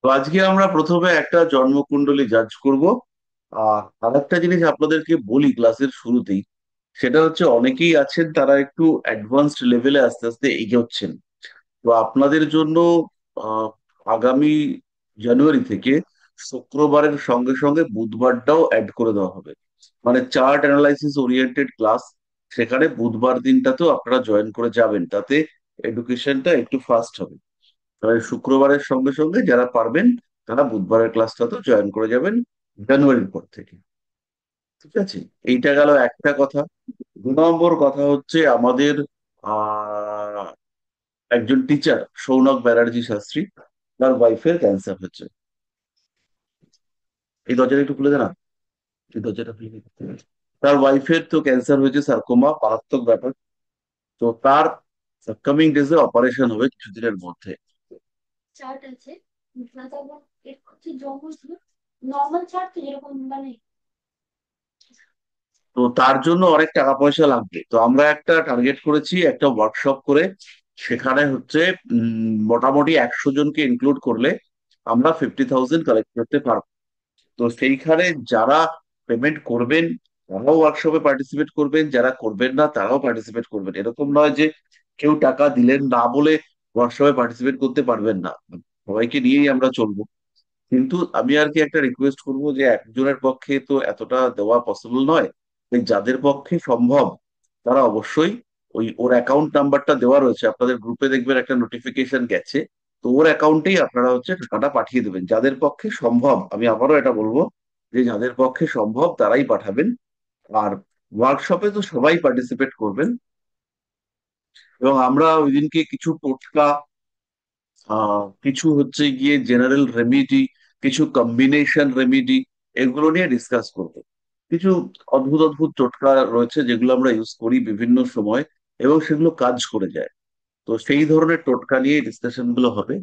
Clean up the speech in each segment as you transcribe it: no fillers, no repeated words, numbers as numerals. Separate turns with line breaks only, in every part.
তো আজকে আমরা প্রথমে একটা জন্মকুণ্ডলী জাজ করব। আর একটা জিনিস আপনাদেরকে বলি ক্লাসের শুরুতেই, সেটা হচ্ছে অনেকেই আছেন তারা একটু অ্যাডভান্সড লেভেলে আস্তে আস্তে এগোচ্ছেন। তো আপনাদের জন্য আহ, আগামী জানুয়ারি থেকে শুক্রবারের সঙ্গে সঙ্গে বুধবারটাও অ্যাড করে দেওয়া হবে। মানে চার্ট অ্যানালাইসিস ওরিয়েন্টেড ক্লাস, সেখানে বুধবার দিনটাতেও আপনারা জয়েন করে যাবেন, তাতে এডুকেশনটা একটু ফাস্ট হবে। তাহলে শুক্রবারের সঙ্গে সঙ্গে যারা পারবেন তারা বুধবারের ক্লাসটাতেও জয়েন করে যাবেন জানুয়ারির পর থেকে। ঠিক আছে, এইটা গেল একটা কথা। 2 নম্বর কথা হচ্ছে আমাদের আহ একজন টিচার সৌনক ব্যানার্জি শাস্ত্রী, তার ওয়াইফের ক্যান্সার হচ্ছে। এই দরজাটা একটু খুলে দে না, এই দরজাটা খুলে দে। তার ওয়াইফের তো ক্যান্সার হয়েছে, সার্কোমা, মারাত্মক ব্যাপার। তো তার কামিং ডেজে অপারেশন হবে কিছুদিনের মধ্যে।
চার্ট আছে প্লাস আবার এর হচ্ছে জমজ নর্মাল চার্ট তো যেরকম মানে
তো তার জন্য অনেক টাকা পয়সা লাগবে, তো আমরা একটা টার্গেট করেছি একটা ওয়ার্কশপ করে। সেখানে হচ্ছে মোটামুটি 100 জনকে ইনক্লুড করলে আমরা 50,000 কালেক্ট করতে পারবো। তো সেইখানে যারা পেমেন্ট করবেন তারাও ওয়ার্কশপে পার্টিসিপেট করবেন, যারা করবেন না তারাও পার্টিসিপেট করবেন। এরকম নয় যে কেউ টাকা দিলেন না বলে ওয়ার্কশপে পার্টিসিপেট করতে পারবেন না। সবাইকে নিয়েই আমরা চলবো। কিন্তু আমি আর কি একটা রিকোয়েস্ট করবো যে একজনের পক্ষে তো এতটা দেওয়া পসিবল নয়। তাই যাদের পক্ষে সম্ভব তারা অবশ্যই ওর অ্যাকাউন্ট নাম্বারটা দেওয়া রয়েছে আপনাদের গ্রুপে, দেখবেন একটা নোটিফিকেশন গেছে। তো ওর অ্যাকাউন্টেই আপনারা হচ্ছে টাকাটা পাঠিয়ে দেবেন যাদের পক্ষে সম্ভব। আমি আবারও এটা বলবো যে যাদের পক্ষে সম্ভব তারাই পাঠাবেন। আর ওয়ার্কশপে তো সবাই পার্টিসিপেট করবেন। এবং আমরা ওই দিনকে কিছু টোটকা, কিছু হচ্ছে গিয়ে জেনারেল রেমিডি, কিছু কম্বিনেশন রেমিডি, এগুলো নিয়ে ডিসকাস করবো। কিছু অদ্ভুত অদ্ভুত টোটকা রয়েছে যেগুলো আমরা ইউজ করি বিভিন্ন সময়, এবং সেগুলো কাজ করে যায়। তো সেই ধরনের টোটকা নিয়ে ডিসকাশন গুলো হবে।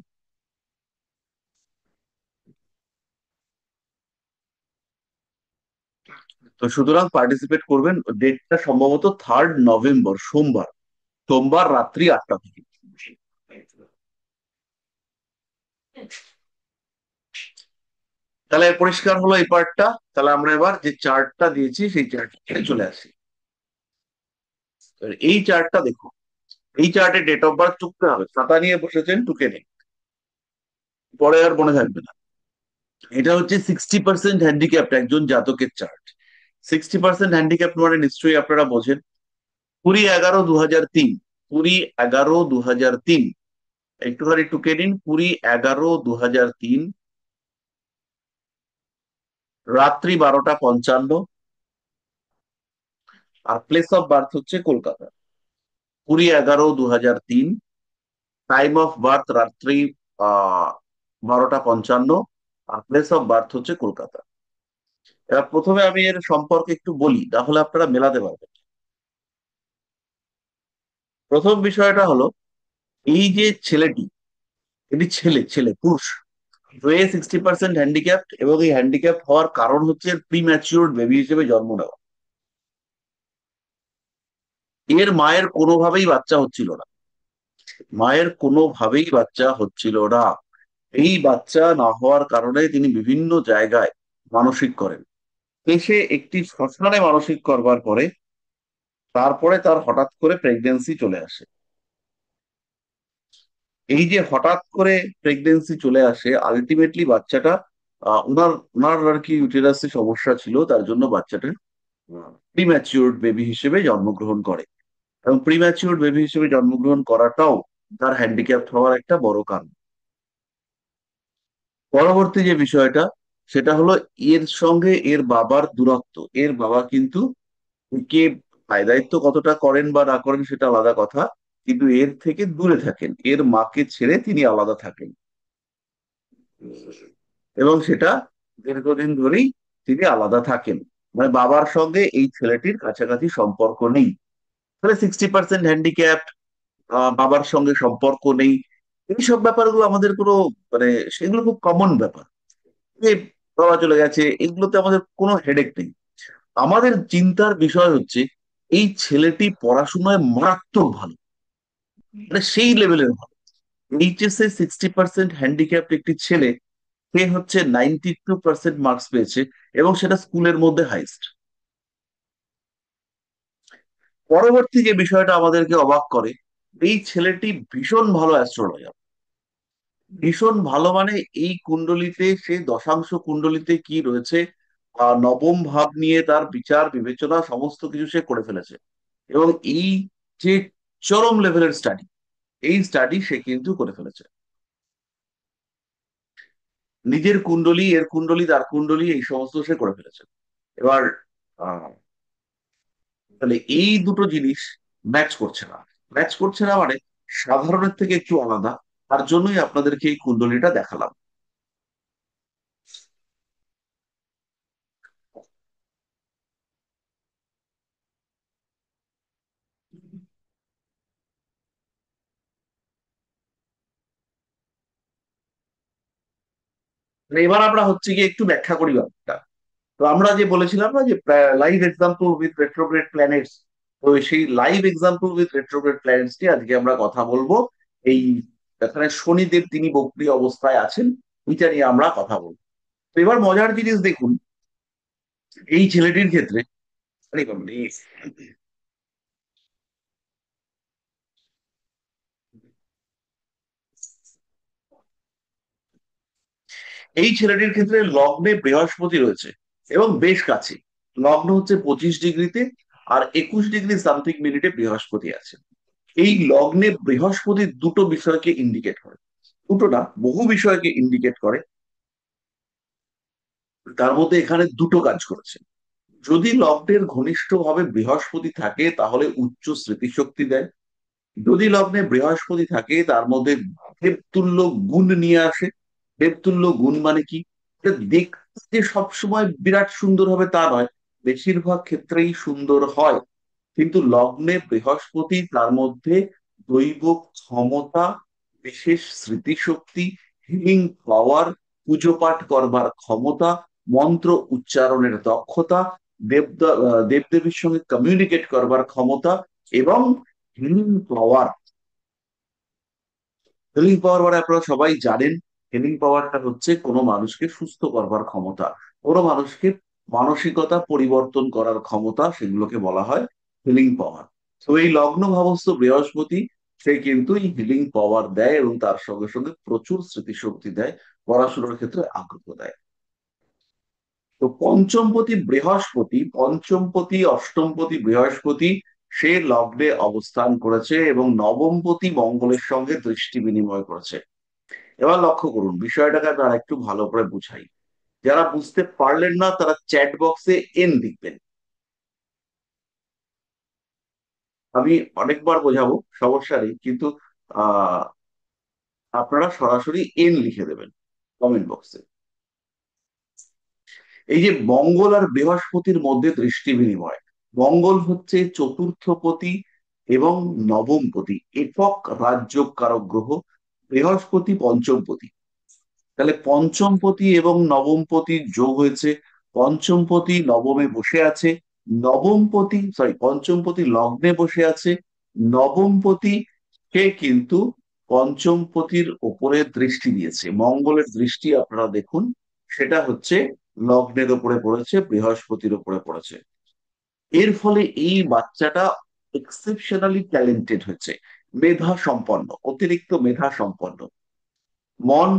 তো সুতরাং পার্টিসিপেট করবেন। ডেটটা সম্ভবত 3 নভেম্বর, সোমবার। সোমবার রাত্রি 8টা থেকে। তাহলে পরিষ্কার হলো এই পার্টটা। তাহলে আমরা এবার যে চার্টটা দিয়েছি সেই চার্টে চলে আসি। এবার এই চার্টটা দেখুন। এই চার্টে ডেট অফ বার্থ টুকতে হবে, খাতা নিয়ে বসেছেন টুকে নেই, পরে আর মনে থাকবে না। এটা হচ্ছে 60% হ্যান্ডিক্যাপ্ট একজন জাতকের চার্ট। 60% হ্যান্ডিক্যাপ্ট মানে নিশ্চয়ই আপনারা বোঝেন। 20/11/2003, 20/11/2003, একটুখানি টুকে নিন। 20/11/2003, রাত্রি 12টা 55, আর প্লেস অফ বার্থ হচ্ছে কলকাতা। 20/11/2003, টাইম অফ বার্থ রাত্রি 12টা 55, আর প্লেস অফ বার্থ হচ্ছে কলকাতা। এবার প্রথমে আমি এর সম্পর্কে একটু বলি, তাহলে আপনারা মেলাতে পারবেন। প্রথম বিষয়টা হলো, এই যে ছেলেটি, এটি ছেলে, ছেলে পুরুষ, হয়ে 60% হ্যান্ডিক্যাপ্ট, এবং এই হ্যান্ডিক্যাপ্ট হওয়ার কারণ হচ্ছে প্রি ম্যাচিওর বেবি হিসেবে জন্ম নেওয়া। এর মায়ের কোনোভাবেই বাচ্চা হচ্ছিল না, মায়ের কোনোভাবেই বাচ্চা হচ্ছিল না। এই বাচ্চা না হওয়ার কারণে তিনি বিভিন্ন জায়গায় মানসিক করেন। শেষে একটি শ্মশানে মানসিক করবার পরে তারপরে তার হঠাৎ করে প্রেগনেন্সি চলে আসে। এই যে হঠাৎ করে প্রেগনেন্সি চলে আসে, আলটিমেটলি বাচ্চাটা ওনার ওনার আর কি ইউটেরাসে সমস্যা ছিল, তার জন্য বাচ্চাটা প্রিম্যাচিওর বেবি হিসেবে জন্মগ্রহণ করে। এবং প্রিম্যাচিওর বেবি হিসেবে জন্মগ্রহণ করাটাও তার হ্যান্ডিক্যাপ্ট হওয়ার একটা বড় কারণ। পরবর্তী যে বিষয়টা, সেটা হলো এর সঙ্গে এর বাবার দূরত্ব। এর বাবা কিন্তু কে দায় দায়িত্ব কতটা করেন বা না করেন সেটা আলাদা কথা, কিন্তু এর থেকে দূরে থাকেন, এর মাকে ছেড়ে তিনি আলাদা থাকেন। এবং সেটা দীর্ঘদিন ধরেই তিনি আলাদা থাকেন। মানে বাবার সঙ্গে এই ছেলেটির কাছাকাছি সম্পর্ক নেই। তাহলে 60% হ্যান্ডিক্যাপ্ট, বাবার সঙ্গে সম্পর্ক নেই, এইসব ব্যাপারগুলো আমাদের কোনো মানে সেগুলো খুব কমন ব্যাপার। এই বাবা চলে গেছে, এগুলোতে আমাদের কোনো হেডেক নেই। আমাদের চিন্তার বিষয় হচ্ছে এই ছেলেটি পড়াশোনায় মারাত্মক ভালো, মানে সেই লেভেলের ভালো। এইচএস এ 60% হ্যান্ডিক্যাপ্ট একটি ছেলে সে হচ্ছে 92% মার্কস পেয়েছে, এবং সেটা স্কুলের মধ্যে হাইস্ট। পরবর্তী যে বিষয়টা আমাদেরকে অবাক করে, এই ছেলেটি ভীষণ ভালো অ্যাস্ট্রোলজার। ভীষণ ভালো মানে এই কুণ্ডলিতে, সে দশাংশ কুণ্ডলিতে কি রয়েছে, নবম ভাব নিয়ে তার বিচার বিবেচনা সমস্ত কিছু সে করে ফেলেছে। এবং এই যে চরম লেভেলের স্টাডি, এই স্টাডি সে কিন্তু করে ফেলেছে। নিজের কুণ্ডলী, এর কুণ্ডলী, তার কুণ্ডলী, এই সমস্ত সে করে ফেলেছে। এবার আহ, তাহলে এই দুটো জিনিস ম্যাচ করছে না। ম্যাচ করছে না মানে সাধারণের থেকে একটু আলাদা। তার জন্যই আপনাদেরকে এই কুণ্ডলীটা দেখালাম। এবার আমরা হচ্ছে গিয়ে একটু ব্যাখ্যা করি ব্যাপারটা। তো আমরা যে বলেছিলাম না যে live example with retrograde planets, তো সেই live example with retrograde planets নিয়ে আজকে আমরা কথা বলবো। এই এখানে শনিদেব তিনি বক্রী অবস্থায় আছেন, এটা নিয়ে আমরা কথা বলবো। তো এবার মজার জিনিস দেখুন এই ছেলেটির ক্ষেত্রে। আরে বাবারে, এই ছেলেটির ক্ষেত্রে লগ্নে বৃহস্পতি রয়েছে এবং বেশ কাছে। লগ্ন হচ্ছে 25 ডিগ্রিতে, আর 21 ডিগ্রি সামথিং মিনিটে বৃহস্পতি আছে। এই লগ্নে বৃহস্পতি দুটো বিষয়কে ইন্ডিকেট করে, দুটো না বহু বিষয়কে ইন্ডিকেট করে। তার মধ্যে এখানে দুটো কাজ করেছে। যদি লগ্নের ঘনিষ্ঠ ভাবে বৃহস্পতি থাকে তাহলে উচ্চ স্মৃতিশক্তি দেয়। যদি লগ্নে বৃহস্পতি থাকে তার মধ্যে দেবতুল্য গুণ নিয়ে আসে। দেবতুল্য গুণ মানে কি? এটা দেখতে যে সবসময় বিরাট সুন্দর হবে তা নয়, বেশিরভাগ ক্ষেত্রেই সুন্দর হয়। কিন্তু লগ্নে বৃহস্পতি, তার মধ্যে দৈব ক্ষমতা, বিশেষ স্মৃতিশক্তি, হিলিং পাওয়ার, পুজো পাঠ করবার ক্ষমতা, মন্ত্র উচ্চারণের দক্ষতা, দেবদেবীর সঙ্গে কমিউনিকেট করবার ক্ষমতা, এবং হিলিং পাওয়ার। হিলিং পাওয়ার মানে আপনারা সবাই জানেন, হিলিং পাওয়ারটা হচ্ছে কোনো মানুষকে সুস্থ করবার ক্ষমতা, কোনো মানুষকে মানসিকতা পরিবর্তন করার ক্ষমতা, সেগুলোকে বলা হয় হিলিং পাওয়ার। তো এই লগ্ন ভাবস্থ বৃহস্পতি, সে কিন্তু এই হিলিং পাওয়ার দেয় এবং তার সঙ্গে সঙ্গে প্রচুর স্মৃতিশক্তি দেয়, পড়াশোনার ক্ষেত্রে আগ্রহ দেয়। তো পঞ্চমপতি বৃহস্পতি, পঞ্চমপতি অষ্টমপতি বৃহস্পতি, সে লগ্নে অবস্থান করেছে এবং নবমপতি মঙ্গলের সঙ্গে দৃষ্টি বিনিময় করেছে। এবার লক্ষ্য করুন বিষয়টাকে আমি আর একটু ভালো করে বুঝাই। যারা বুঝতে পারলেন না তারা চ্যাট বক্সে এন লিখবেন। আমি অনেকবার বোঝাবো, সমস্যা নেই, কিন্তু আহ আপনারা সরাসরি এন লিখে দেবেন কমেন্ট বক্সে। এই যে মঙ্গল আর বৃহস্পতির মধ্যে দৃষ্টি বিনিময়, মঙ্গল হচ্ছে চতুর্থপতি এবং নবমপতি, একক রাজ্য কারক গ্রহ। বৃহস্পতি পঞ্চমপতি। তাহলে পঞ্চমপতি এবং নবমপতি যোগ হয়েছে। পঞ্চমপতি নবমে বসে আছে। পঞ্চমপতি লগ্নে বসে আছে। নবমপতি কে কিন্তু পঞ্চমপতির ওপরে দৃষ্টি দিয়েছে, মঙ্গলের দৃষ্টি আপনারা দেখুন, সেটা হচ্ছে লগ্নের ওপরে পড়েছে, বৃহস্পতির ওপরে পড়েছে। এর ফলে এই বাচ্চাটা এক্সেপশনালি ট্যালেন্টেড হয়েছে, মেধা সম্পন্ন, অতিরিক্ত মেধা সম্পন্ন। মন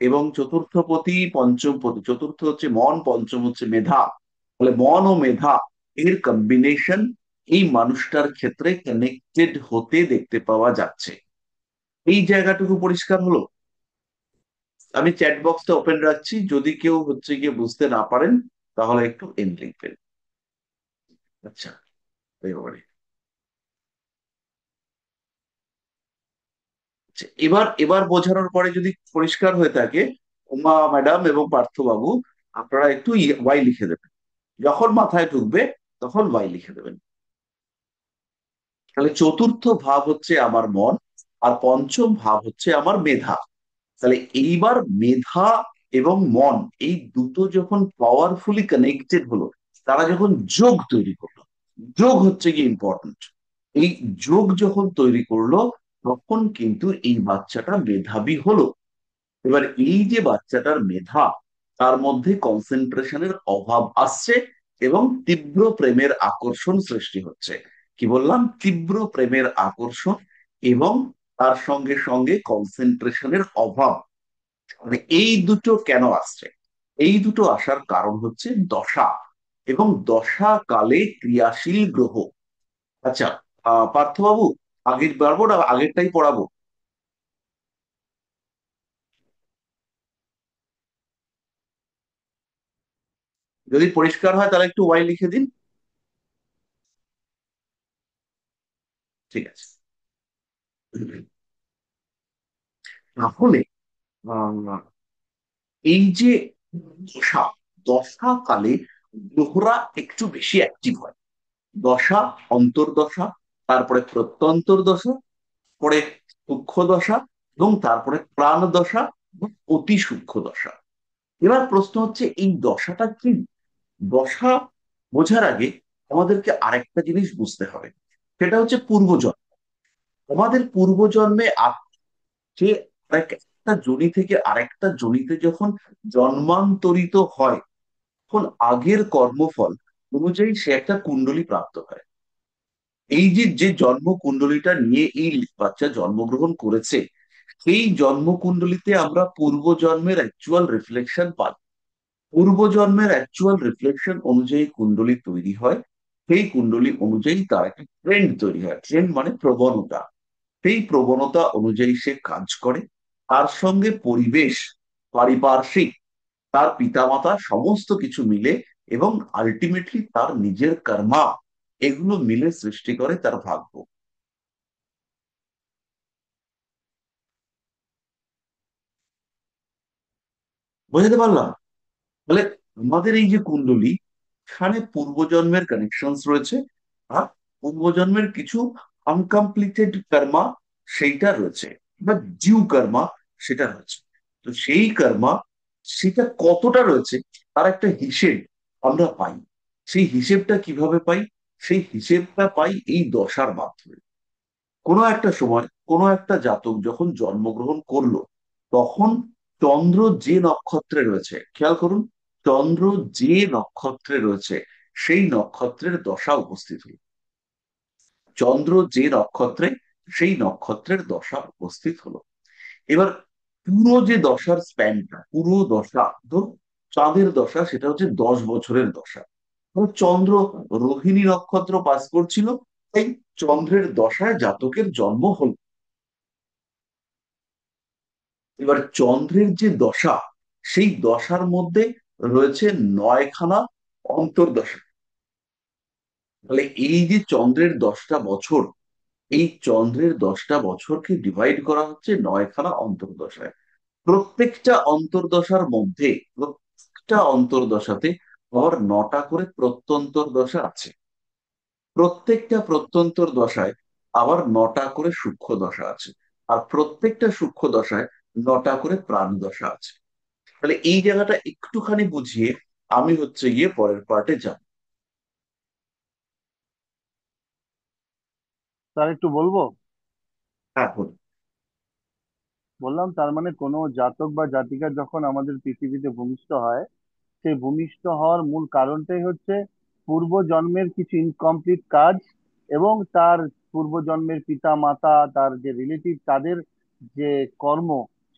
এবং চতুর্থপতি পঞ্চমপতি, চতুর্থ হচ্ছে মন, পঞ্চম হচ্ছে মেধা। তাহলে মন ও মেধা এর কম্বিনেশন এই মানুষটার ক্ষেত্রে কানেক্টেড হতে দেখতে পাওয়া যাচ্ছে। এই জায়গাটুকু পরিষ্কার হলো? আমি চ্যাট বক্সটা ওপেন রাখছি, যদি কেউ হচ্ছে গিয়ে বুঝতে না পারেন তাহলে একটু এন লিখবেন। আচ্ছা, এবারে আচ্ছা, এবার এবার বোঝানোর পরে যদি পরিষ্কার হয়ে থাকে, উমা ম্যাডাম এবং পার্থবাবু, আপনারা একটু ওয়াই লিখে দেবেন। যখন মাথায় ঢুকবে তখন ওয়াই লিখে দেবেন। তাহলে চতুর্থ ভাব হচ্ছে আমার মন, আর পঞ্চম ভাব হচ্ছে আমার মেধা। তাহলে এইবার মেধা এবং মন, এই দুটো যখন পাওয়ারফুলি কানেক্টেড হলো, তারা যখন যোগ তৈরি করলো, যোগ হচ্ছে কি ইম্পর্টেন্ট, এই যোগ যখন তৈরি করলো তখন কিন্তু এই বাচ্চাটা মেধাবী হলো। এবার এই যে বাচ্চাটার মেধা, তার মধ্যে কনসেন্ট্রেশনের অভাব আসছে এবং তীব্র প্রেমের আকর্ষণ সৃষ্টি হচ্ছে। কি বললাম? তীব্র প্রেমের আকর্ষণ এবং তার সঙ্গে সঙ্গে কনসেন্ট্রেশনের অভাব। মানে এই দুটো কেন আসছে? এই দুটো আসার কারণ হচ্ছে দশা এবং দশা কালে ক্রিয়াশীল গ্রহ। আচ্ছা, পার্থবাবু, আগের পারবো না আগেরটাই পড়াবো? যদি পরিষ্কার হয় তাহলে একটু ওয়াই লিখে দিন। ঠিক আছে। তাহলে আহ, এই যে দশা, দশা কালে গ্রহরা একটু বেশি অ্যাক্টিভ হয়। দশা, অন্তর্দশা, তারপরে প্রত্যন্তর দশা, পরে সূক্ষ্ম দশা, এবং তারপরে প্রাণ দশা এবং অতি সূক্ষ্ম দশা। এবার প্রশ্ন হচ্ছে এই দশাটা কি? দশা বোঝার আগে আমাদেরকে আরেকটা জিনিস বুঝতে হবে, সেটা হচ্ছে পূর্বজন্ম। আমাদের পূর্বজন্মে যে একটা যোনি থেকে আরেকটা যোনিতে যখন জন্মান্তরিত হয়, তখন আগের কর্মফল অনুযায়ী সে একটা কুণ্ডলী প্রাপ্ত হয়। এই যে যে জন্ম কুণ্ডলীটা নিয়ে এই বাচ্চা জন্মগ্রহণ করেছে, সেই জন্ম কুণ্ডলীতে আমরা পূর্বজন্মের অ্যাকচুয়াল রিফ্লেকশন পাই। পূর্বজন্মের অ্যাকচুয়াল রিফ্লেকশন অনুযায়ী কুণ্ডলী তৈরি হয়। সেই কুণ্ডলী অনুযায়ী তার একটা ট্রেন্ড তৈরি হয়। ট্রেন্ড মানে প্রবণতা। সেই প্রবণতা অনুযায়ী সে কাজ করে। তার সঙ্গে পরিবেশ, পারিপার্শ্বিক, তার পিতামাতা সমস্ত কিছু মিলে এবং আলটিমেটলি তার নিজের কর্মা, এগুলো মিলে সৃষ্টি করে তার ভাগ্য। বুঝতে পারলাম? তাহলে আমাদের এই যে কুণ্ডলী, এখানে পূর্বজন্মের কানেকশন রয়েছে, আর পূর্বজন্মের কিছু আনকমপ্লিটেড কর্মা সেইটা রয়েছে, বা ডিউ কর্মা সেটা রয়েছে। তো সেই কর্মা, সেটা কতটা রয়েছে তার একটা হিসেব আমরা পাই। সেই হিসেবটা কিভাবে পাই? সেই হিসেবটা পাই এই দশার মাধ্যমে। কোনো একটা সময় কোনো একটা জাতক যখন জন্মগ্রহণ করলো, তখন চন্দ্র যে নক্ষত্রে রয়েছে, খেয়াল করুন, চন্দ্র যে নক্ষত্রে রয়েছে সেই নক্ষত্রের দশা উপস্থিত হলো। চন্দ্র যে নক্ষত্রে, সেই নক্ষত্রের দশা উপস্থিত হলো। এবার পুরো যে দশার স্প্যানটা, পুরো দশা ধরুন, চাঁদের দশা সেটা হচ্ছে 10 বছরের দশা। ধরুন চন্দ্র রোহিণী নক্ষত্র পাস করছিল, তাই চন্দ্রের দশায় জাতকের জন্ম হলো। এবার চন্দ্রের যে দশা, সেই দশার মধ্যে রয়েছে 9খানা অন্তর্দশা। তাহলে এই যে চন্দ্রের 10টা বছর, এই চন্দ্রের 10টা বছরকে ডিভাইড করা হচ্ছে 9খানা অন্তর্দশায়। প্রত্যেকটা অন্তর্দশার মধ্যে, প্রত্যেকটা অন্তর্দশাতে আবার 9টা করে প্রত্যন্তর দশা আছে। প্রত্যেকটা প্রত্যন্তর দশায় আবার 9টা করে সূক্ষ্ম দশা আছে। আর প্রত্যেকটা সূক্ষ্ম দশায় 9টা করে প্রাণ দশা আছে। তাহলে এই জায়গাটা একটুখানি বুঝিয়ে আমি হচ্ছে গিয়ে পরের পার্টে যাব।
স্যার একটু বলবো।
হ্যাঁ, বলুন।
বললাম তার মানে কোনো জাতক বা জাতিকা যখন আমাদের পৃথিবীতে ভূমিষ্ঠ হয়, সেই ভূমিষ্ঠ হওয়ার মূল কারণটাই হচ্ছে পূর্ব জন্মের কিছু ইনকমপ্লিট কাজ, এবং তার পূর্ব জন্মের পিতা মাতা, তার যে রিলেটিভ, তাদের যে কর্ম,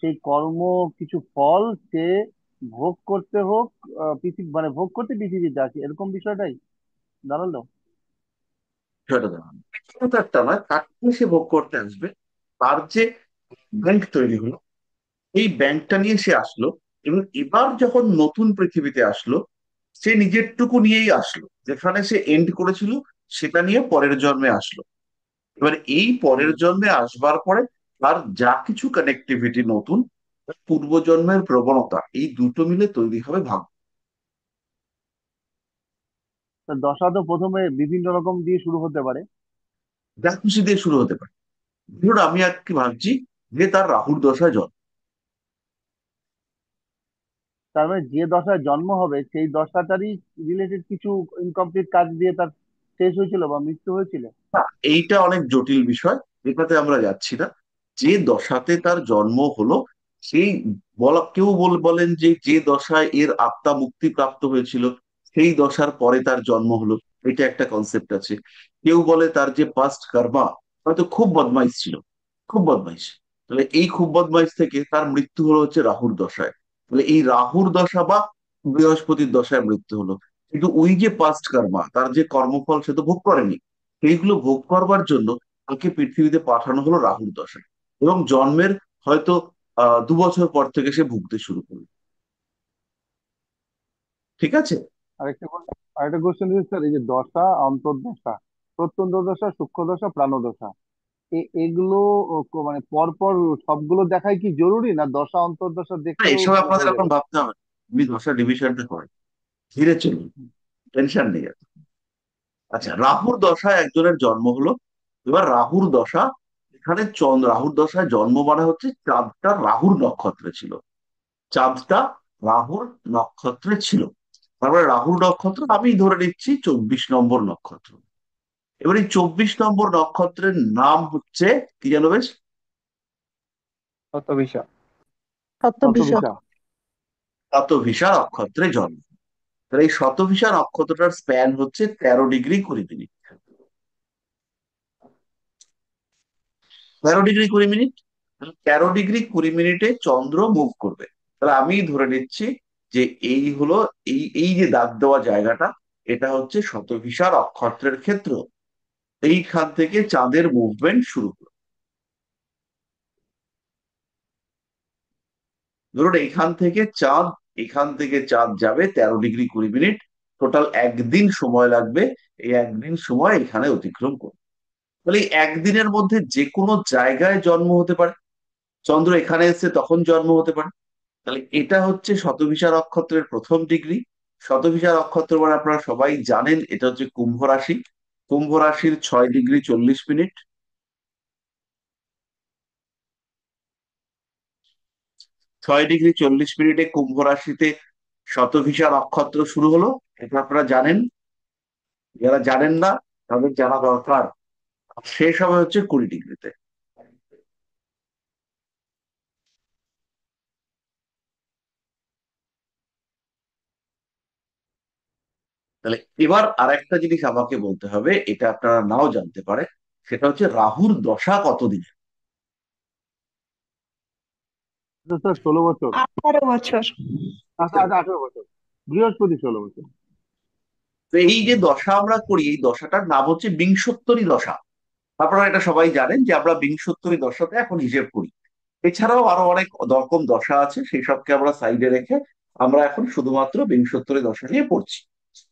সেই কর্ম কিছু ফল সে ভোগ করতে হোক, পৃথিবী মানে ভোগ করতে পৃথিবীতে আসে, এরকম বিষয়টাই দাঁড়ালো।
সেটা জানান। এটা তো একটা নয়, তাকে সে ভোগ করতে আসবে। তার যে ব্যাংক তৈরি হলো, এই ব্যাংকটা নিয়ে সে আসলো, এবং এবার যখন নতুন পৃথিবীতে আসলো, সে নিজেরটুকু নিয়েই আসলো। যেখানে সে এন্ড করেছিল সেটা নিয়ে পরের জন্মে আসলো। এবার এই পরের
হুম।
জন্মে আসবার পরে তার যা কিছু কানেক্টিভিটি নতুন, পূর্বজন্মের প্রবণতা, এই দুটো মিলে তৈরি হবে ভাগ্য।
তা দশা তো প্রথমে বিভিন্ন রকম দিয়ে শুরু হতে পারে।
যা খুশি দিয়ে শুরু হতে পারে। ধরুন আমি আর কি ভাবছি যে তার রাহুর দশায় জন্ম।
তার মানে যে দশায় জন্ম হবে সেই দশাটারই রিলেটেড কিছু ইনকমপ্লিট কাজ দিয়ে তার শেষ হয়েছিল বা মৃত্যু হয়েছিল।
না, এইটা অনেক জটিল বিষয়, এটাতে আমরা যাচ্ছি না। যে দশাতে তার জন্ম হলো, সেই বলেন যে যে দশায় এর আত্মা মুক্তি প্রাপ্ত হয়েছিল সেই দশার পরে তার জন্ম হলো, এটা একটা কনসেপ্ট আছে। কেউ বলে তার যে পাস্ট কর্মা হয়তো খুব বদমাইশ ছিল, খুব বদমাইশ, তাহলে এই খুব বদমাইশ থেকে তার মৃত্যু হলো হচ্ছে রাহুর দশায়, তাহলে এই রাহুর দশা বা বৃহস্পতির দশায় মৃত্যু হলো। কিন্তু ওই যে পাস্ট কর্মা, তার যে কর্মফল সে তো ভোগ করেনি, সেইগুলো ভোগ করবার জন্য তাকে পৃথিবীতে পাঠানো হলো রাহুর দশায়, এবং জন্মের হয়তো 2 বছর পর থেকে সে ভুগতে শুরু করবে। ঠিক আছে।
আরেকটা আরেকটা কোশ্চেন দিচ্ছি স্যার, এই যে দশা, অন্তর্দশা, প্রত্যন্ত দশা, সূক্ষ্ম দশা, প্রাণদশা, এগুলো মানে পরপর সবগুলো দেখাই কি জরুরি, না দশা অন্তর্দশা
না,
দেখলেও
এসব আপনাদের
হয়ে
এখন
যাবে?
ভাবতে হবে না। তুমি দশা ডিভিশনটা করেন, ধীরে চলুন, টেনশন নেই আর। আচ্ছা, রাহুর দশায় একজনের জন্ম হলো। এবার রাহুর দশা, এখানে রাহুর দশায় জন্ম মানে হচ্ছে চাঁদটা রাহুর নক্ষত্রে ছিল, চাঁদটা রাহুর নক্ষত্রে ছিল। তারপরে রাহুর নক্ষত্র আমি ধরে নিচ্ছি 24 নম্বর নক্ষত্র। এবার এই 24 নম্বর নক্ষত্রের নাম হচ্ছে কি জানো বেশ?
কত বিষয়।
শতভিষা।
শতভিসা।
শতভিসা নক্ষত্রে জন্ম। তাহলে এই শতভিসা নক্ষত্রটার স্প্যান হচ্ছে 13 degree 20 minute. 13 degree 20 minute, 13 degree 20 মিনিটে চন্দ্র মুভ করবে। তাহলে আমি ধরে নিচ্ছি যে এই হলো, এই যে দাগ দেওয়া জায়গাটা, এটা হচ্ছে শতভিসা নক্ষত্রের ক্ষেত্র। এইখান থেকে চাঁদের মুভমেন্ট শুরু হলো। ধরুন এখান থেকে চাঁদ যাবে 13 ডিগ্রি 20 মিনিট, টোটাল একদিন সময় লাগবে। এই একদিন সময় এখানে অতিক্রম করবে। তাহলে এই একদিনের মধ্যে যে কোনো জায়গায় জন্ম হতে পারে, চন্দ্র এখানে এসে তখন জন্ম হতে পারে। তাহলে এটা হচ্ছে শতভিসা নক্ষত্রের প্রথম ডিগ্রি। শতভিসা নক্ষত্র মানে আপনারা সবাই জানেন, এটা হচ্ছে কুম্ভ রাশি। কুম্ভ রাশির 6 ডিগ্রি 40 মিনিট। 6 ডিগ্রি 40 মিনিটে কুম্ভ রাশিতে শতভিসা নক্ষত্র শুরু হলো, এটা আপনারা জানেন। যারা জানেন না তাদের জানা দরকার। শেষ হবে হচ্ছে 20 ডিগ্রিতে। তাহলে এবার আরেকটা জিনিস আমাকে বলতে হবে, এটা আপনারা নাও জানতে পারে, সেটা হচ্ছে রাহুর দশা কতদিন।
স্যার 16 বছর।
18 বছর।
আচ্ছা আচ্ছা, 18 বছর। বৃহস্পতি 16 বছর।
তো এই যে দশা আমরা করি, এই দশাটার নাম হচ্ছে বিংশোত্তরী দশা। আপনারা এটা সবাই জানেন যে আমরা বিংশোত্তরী দশাতে এখন হিসেব করি। এছাড়াও আরো অনেক রকম দশা আছে, সেই সবকে আমরা সাইডে রেখে আমরা এখন শুধুমাত্র বিংশোত্তরী দশা নিয়ে পড়ছি।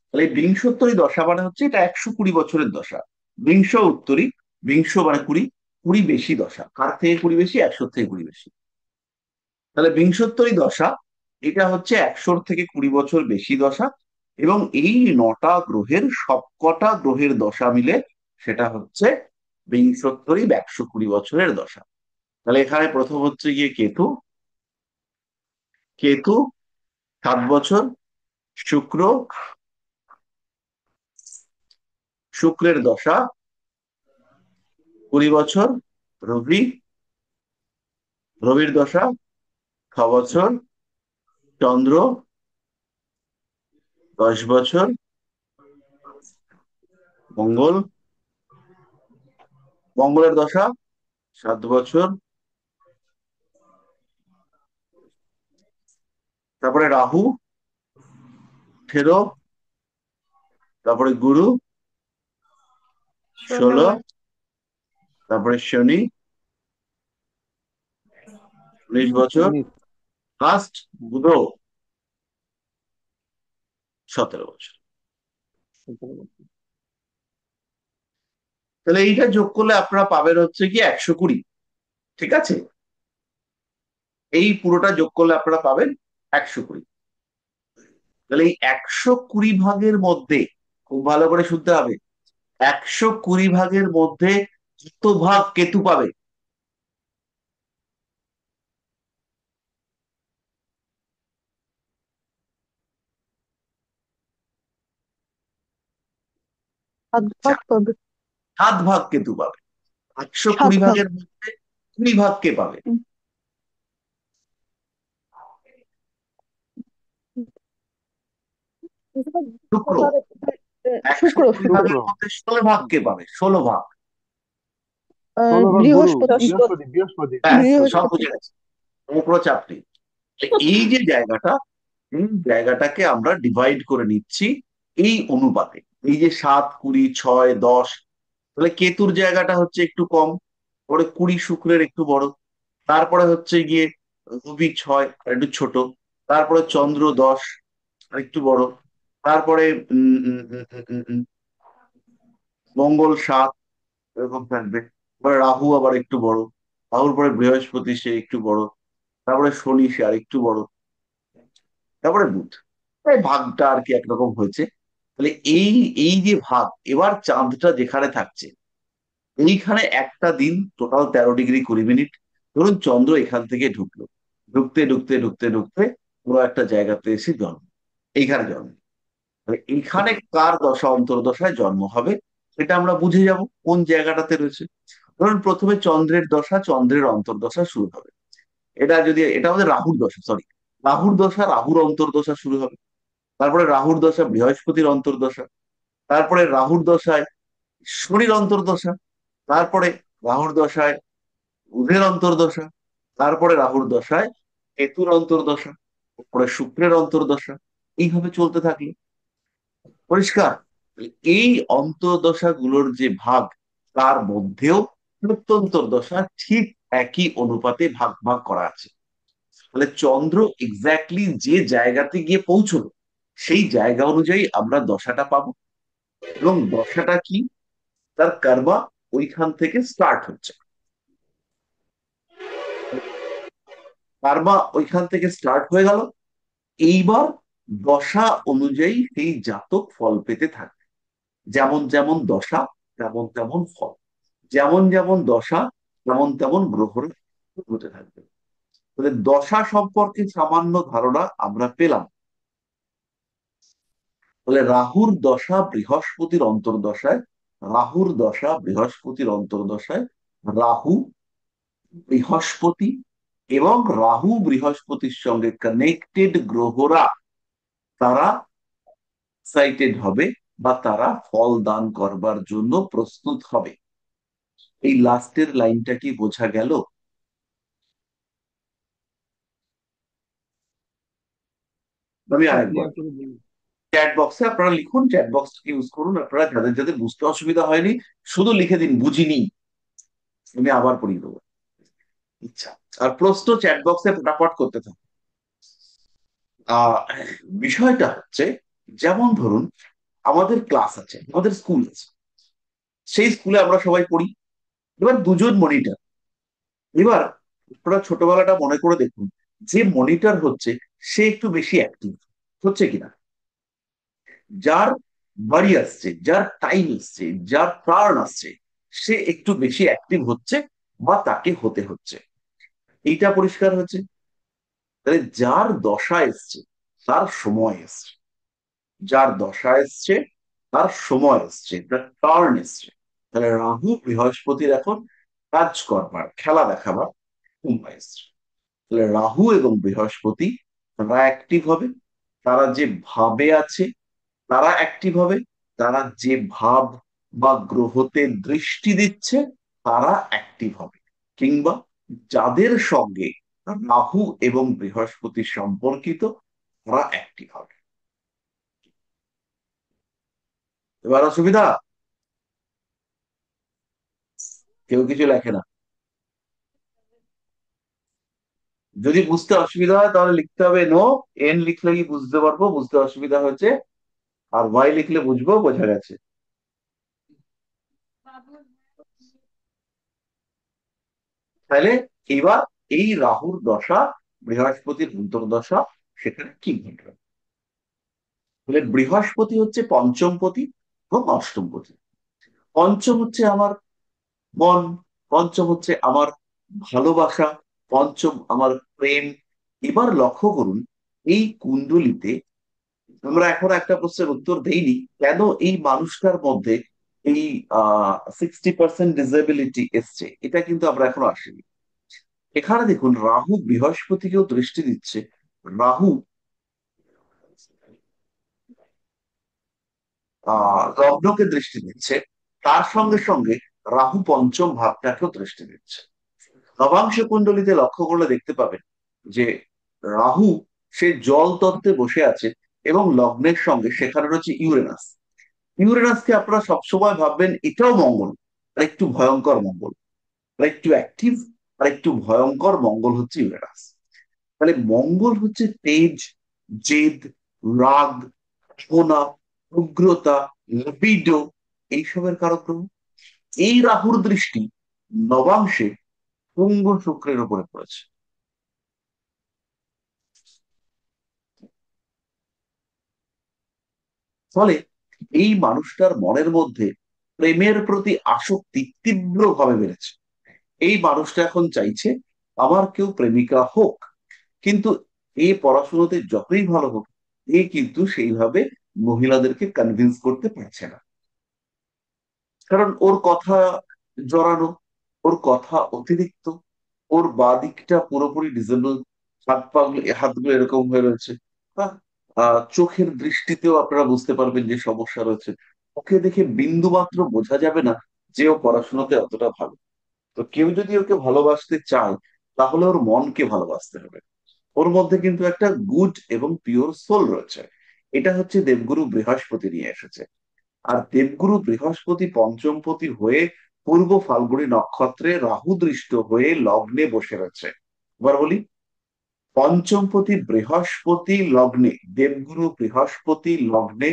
তাহলে এই বিংশোত্তরী দশা মানে হচ্ছে এটা 120 বছরের দশা। বিংশ উত্তরী, বিংশ মানে 20, 20 বেশি দশা, কার থেকে 20 বেশি? 100 থেকে 20 বেশি। তাহলে বিংশোত্তরী দশা, এটা হচ্ছে 100 থেকে 20 বছর বেশি দশা। এবং এই 9টা গ্রহের সবকটা গ্রহের দশা মিলে সেটা হচ্ছে বিংশোত্তরী বা 120 বছরের দশা। তাহলে এখানে প্রথম হচ্ছে গিয়ে কেতু। কেতু 7 বছর। শুক্র, শুক্রের দশা 20 বছর। রবি, রবির দশা 6 বছর। চন্দ্র 10 বছর। মঙ্গল, মঙ্গলের দশা 7 বছর। তারপরে রাহু 18। তারপরে গুরু 16।
16 বছর।
তারপরে শনি 19 বছর।
19।
লাস্ট বুধ 17 বছর।
17 বছর।
তাহলে এইটা যোগ করলে আপনারা পাবেন হচ্ছে কি 120। ঠিক আছে, এই পুরোটা যোগ করলে আপনারা পাবেন 120। তাহলে এই 120 ভাগের মধ্যে, খুব ভালো করে শুনতে হবে, 120 ভাগের মধ্যে কত ভাগ কেতু পাবে?
7 ভাগ পাবে।
7 ভাগ কেতু পাবে। একশো
সাত
কুড়ি
ভাগ
ভাগের মধ্যে 20 ভাগ কে পাবে? শুক্র।
শুক্র
120
শুক্র
শুক্র।
ভাগের মধ্যে 16 ভাগ কে পাবে? 16 ভাগ।
16 ভাগ গুরু,
বৃহস্পতি।
বৃহস্পতি বৃহস্পতি।
ব্যাস, সব
বৃহস্পতি।
বুঝে গেছে। পুরো চাপটি। এই যে জায়গাটা, এই জায়গাটাকে আমরা ডিভাইড করে নিচ্ছি এই অনুপাতে। এই যে 7, 20, 6, 10, তাহলে কেতুর জায়গাটা হচ্ছে একটু কম, পরে 20 শুক্রের একটু বড়, তারপরে হচ্ছে গিয়ে রবি 6 আর একটু ছোট, তারপরে চন্দ্র 10 আর একটু বড়, তারপরে উম, উম, উম, উম, উম, উম, মঙ্গল 7 এরকম থাকবে, এবার রাহু আবার একটু বড়, রাহুর পরে বৃহস্পতি সে একটু বড়, তারপরে শনি সে আর একটু বড়, তারপরে বুধ। এই ভাগটা আর কি একরকম হয়েছে। তাহলে এই এই যে ভাগ, এবার চাঁদটা যেখানে থাকছে, এইখানে একটা দিন টোটাল 13°20'। ধরুন চন্দ্র এখান থেকে ঢুকলো, ঢুকতে ঢুকতে ঢুকতে ঢুকতে পুরো একটা জায়গাতে এসে জন্ম, এইখানে জন্ম। তাহলে এইখানে কার দশা অন্তর্দশায় জন্ম হবে সেটা আমরা বুঝে যাব কোন জায়গাটাতে রয়েছে। ধরুন প্রথমে চন্দ্রের দশা, চন্দ্রের অন্তর্দশা শুরু হবে। এটা যদি, এটা আমাদের রাহুর দশা, সরি, রাহুর দশা, রাহুর অন্তর্দশা শুরু হবে। তারপরে রাহুর দশা বৃহস্পতির অন্তর্দশা, তারপরে রাহুর দশায় শনির অন্তর্দশা, তারপরে রাহুর দশায় বুধের অন্তর্দশা, তারপরে রাহুর দশায় কেতুর অন্তর্দশা, তারপরে শুক্রের অন্তর্দশা, এইভাবে চলতে থাকলো। পরিষ্কার? এই অন্তর্দশা গুলোর যে ভাগ, তার মধ্যেও প্রত্যন্তর দশা ঠিক একই অনুপাতে ভাগ ভাগ করা আছে। তাহলে চন্দ্র এক্স্যাক্টলি যে জায়গাতে গিয়ে পৌঁছলো, সেই জায়গা অনুযায়ী আমরা দশাটা পাবো। এবং দশাটা কি, তার কারবা ওইখান থেকে স্টার্ট হচ্ছে। কারবা ওইখান থেকে স্টার্ট হয়ে গেল। এইবার দশা অনুযায়ী সেই জাতক ফল পেতে থাকবে। যেমন যেমন দশা তেমন তেমন ফল, যেমন যেমন দশা তেমন তেমন গ্রহণ হতে থাকবে। তাহলে দশা সম্পর্কে সামান্য ধারণা আমরা পেলাম। তাহলে রাহুর দশা বৃহস্পতির অন্তর্দশায়, রাহুর দশা বৃহস্পতির অন্তর্দশায় রাহু, বৃহস্পতি এবং রাহু বৃহস্পতির সঙ্গে কানেক্টেড গ্রহরা, তারা এক্সাইটেড হবে বা তারা ফল দান করবার জন্য প্রস্তুত হবে। এই লাস্টের লাইনটা কি বোঝা গেল? আমি
একটু
আরেকবার,
ক্লিয়ার করে বলুন।
চ্যাট বক্সে আপনারা লিখুন, চ্যাট বক্স ইউজ করুন, আপনারা যাদের যাদের বুঝতে অসুবিধা হয়নি শুধু লিখে দিন বুঝিনি, আমি আবার পড়িয়ে দেবো। ইচ্ছা আর প্রশ্ন চ্যাট বক্সে ফটাফট করতে থাকুন। আহ বিষয়টা হচ্ছে, যেমন ধরুন আমাদের ক্লাস আছে, আমাদের স্কুল আছে, সেই স্কুলে আমরা সবাই পড়ি। এবার দুজন মনিটর। এবার আপনারা ছোটবেলাটা মনে করে দেখুন, যে মনিটর হচ্ছে সে একটু বেশি অ্যাক্টিভ হচ্ছে কিনা, যার বাড়ি আসছে, যার টাইম আসছে, যার টার্ন আসছে, সে একটু বেশি অ্যাক্টিভ হচ্ছে বা তাকে হতে হচ্ছে। এইটা পরিষ্কার হচ্ছে। তাহলে যার দশা এসছে তার সময় এসছে, যার দশা এসছে তার সময় এসছে, তার টার্ন এসছে। তাহলে রাহু বৃহস্পতির এখন কাজ করবার, খেলা দেখাবার সময় এসছে। তাহলে রাহু এবং বৃহস্পতি তারা অ্যাক্টিভ হবে, তারা যে ভাবে আছে তারা অ্যাক্টিভ হবে, তারা যে ভাব বা গ্রহতে দৃষ্টি দিচ্ছে তারা অ্যাক্টিভ হবে, কিংবা যাদের সঙ্গে রাহু এবং বৃহস্পতি সম্পর্কিত তারা অ্যাক্টিভ হবে। এবার অসুবিধা? কেউ কিছু লেখে না। যদি বুঝতে অসুবিধা হয় তাহলে লিখতে হবে নো। এন লিখলে কি বুঝতে পারবো, বুঝতে অসুবিধা হচ্ছে, আর ওয়াই লিখলে বুঝবো, বোঝা গেছে। তাহলে এবার এই রাহুর দশা, বৃহস্পতির অন্তর্দশা, সেখানে কি ঘটবে? তাহলে বৃহস্পতি হচ্ছে পঞ্চমপতি এবং অষ্টমপতি। পঞ্চম হচ্ছে আমার মন, পঞ্চম হচ্ছে আমার ভালোবাসা, পঞ্চম আমার প্রেম। এবার লক্ষ্য করুন, এই কুণ্ডলিতে আমরা এখন একটা প্রশ্নের উত্তর দেইনি, কেন এই মানুষটার মধ্যে এই 60% ডিসেবিলিটি এসছে, এটা কিন্তু আমরা এখনো আসেনি। এখানে দেখুন রাহু বৃহস্পতিকেও দৃষ্টি দিচ্ছে। রাহু লগ্নকে দৃষ্টি দিচ্ছে, তার সঙ্গে সঙ্গে রাহু পঞ্চম ভাবটাকেও দৃষ্টি দিচ্ছে। নবাংশ কুণ্ডলিতে লক্ষ্য করলে দেখতে পাবেন যে রাহু সে জল তত্ত্বে বসে আছে এবং লগ্নের সঙ্গে সেখানে রয়েছে ইউরেনাস। ইউরেনাসকে আপনারা সবসময় ভাববেন এটাও মঙ্গল, আর একটু ভয়ঙ্কর মঙ্গল, আর একটু অ্যাক্টিভ, আর একটু ভয়ঙ্কর মঙ্গল হচ্ছে ইউরেনাস। তাহলে মঙ্গল হচ্ছে তেজ, জেদ, রাগ, ক্ষোভা, উগ্রতা, লিবিডো, এইসবের কারক গ্রহ। এই রাহুর দৃষ্টি নবাংশে পুঙ্গ শুক্রের উপরে পড়েছে। ফলে এই মানুষটার মনের মধ্যে প্রেমের প্রতি আসক্তি তীব্রভাবে বেড়েছে। এই মানুষটা এখন চাইছে আমার কেউ প্রেমিকা হোক, কিন্তু এ পড়াশোনাতে যতই ভালো হোক, এ কিন্তু সেইভাবে মহিলাদেরকে কনভিন্স করতে পারছে না। কারণ ওর কথা জড়ানো, ওর কথা অতিরিক্ত, ওর বাদিকটা পুরোপুরি ডিসেবল, হাতগুলো এরকম হয়ে রয়েছে। হ্যাঁ, চোখের দৃষ্টিতেও আপনারা বুঝতে পারবেন যে সমস্যা রয়েছে। ওকে দেখে বিন্দু মাত্র বোঝা যাবে না যে ও পড়াশোনাতে অতটা ভালো। তো কেউ যদি ওকে ভালোবাসতে চায়, তাহলে ওর মনকে ভালোবাসতে হবে। ওর মধ্যে কিন্তু একটা গুড এবং পিওর সোল রয়েছে। এটা হচ্ছে দেবগুরু বৃহস্পতি নিয়ে এসেছে। আর দেবগুরু বৃহস্পতি পঞ্চমপতি হয়ে পূর্ব ফাল্গুনী নক্ষত্রে রাহু দৃষ্ট হয়ে লগ্নে বসে রয়েছে। এবার বলি, পঞ্চমপতি বৃহস্পতি লগ্নে, দেবগুরু বৃহস্পতি লগ্নে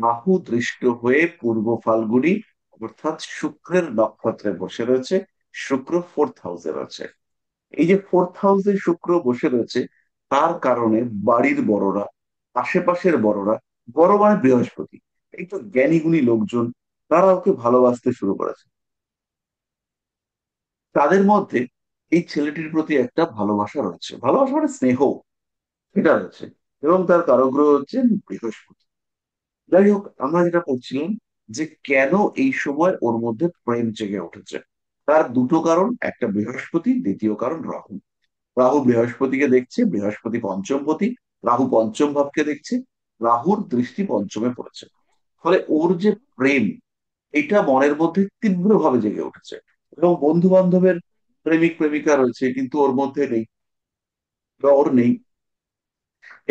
রাহু দৃষ্ট হয়ে পূর্ব ফাল্গুনী অর্থাৎ শুক্রের নক্ষত্রে বসে রয়েছে। শুক্র 4th হাউসে রয়েছে। এই যে 4th হাউসে শুক্র বসে রয়েছে, তার কারণে বাড়ির বড়রা, আশেপাশের বড়রা, বড় মানে বৃহস্পতি, এই তো জ্ঞানী গুণী লোকজন, তারা ওকে ভালোবাসতে শুরু করেছে। তাদের মধ্যে এই ছেলেটির প্রতি একটা ভালোবাসা রয়েছে, ভালোবাসা মানে স্নেহ, এটা রয়েছে। এবং তার কারগ্রহ হচ্ছে বৃহস্পতি। যাই হোক, আমরা যেটা করছিলাম যে কেন এই সময় ওর মধ্যে প্রেম জেগে উঠেছে, তার দুটো কারণ, একটা বৃহস্পতি, দ্বিতীয় কারণ রাহু। রাহু বৃহস্পতিকে দেখছে, বৃহস্পতি পঞ্চমপতি, রাহু পঞ্চম ভাবকে দেখছে, রাহুর দৃষ্টি পঞ্চমে পড়েছে। ফলে ওর যে প্রেম, এটা মনের মধ্যে তীব্রভাবে জেগে উঠেছে। এবং বন্ধু বান্ধবের প্রেমিক প্রেমিকা রয়েছে, কিন্তু ওর মধ্যে নেই বা ওর নেই,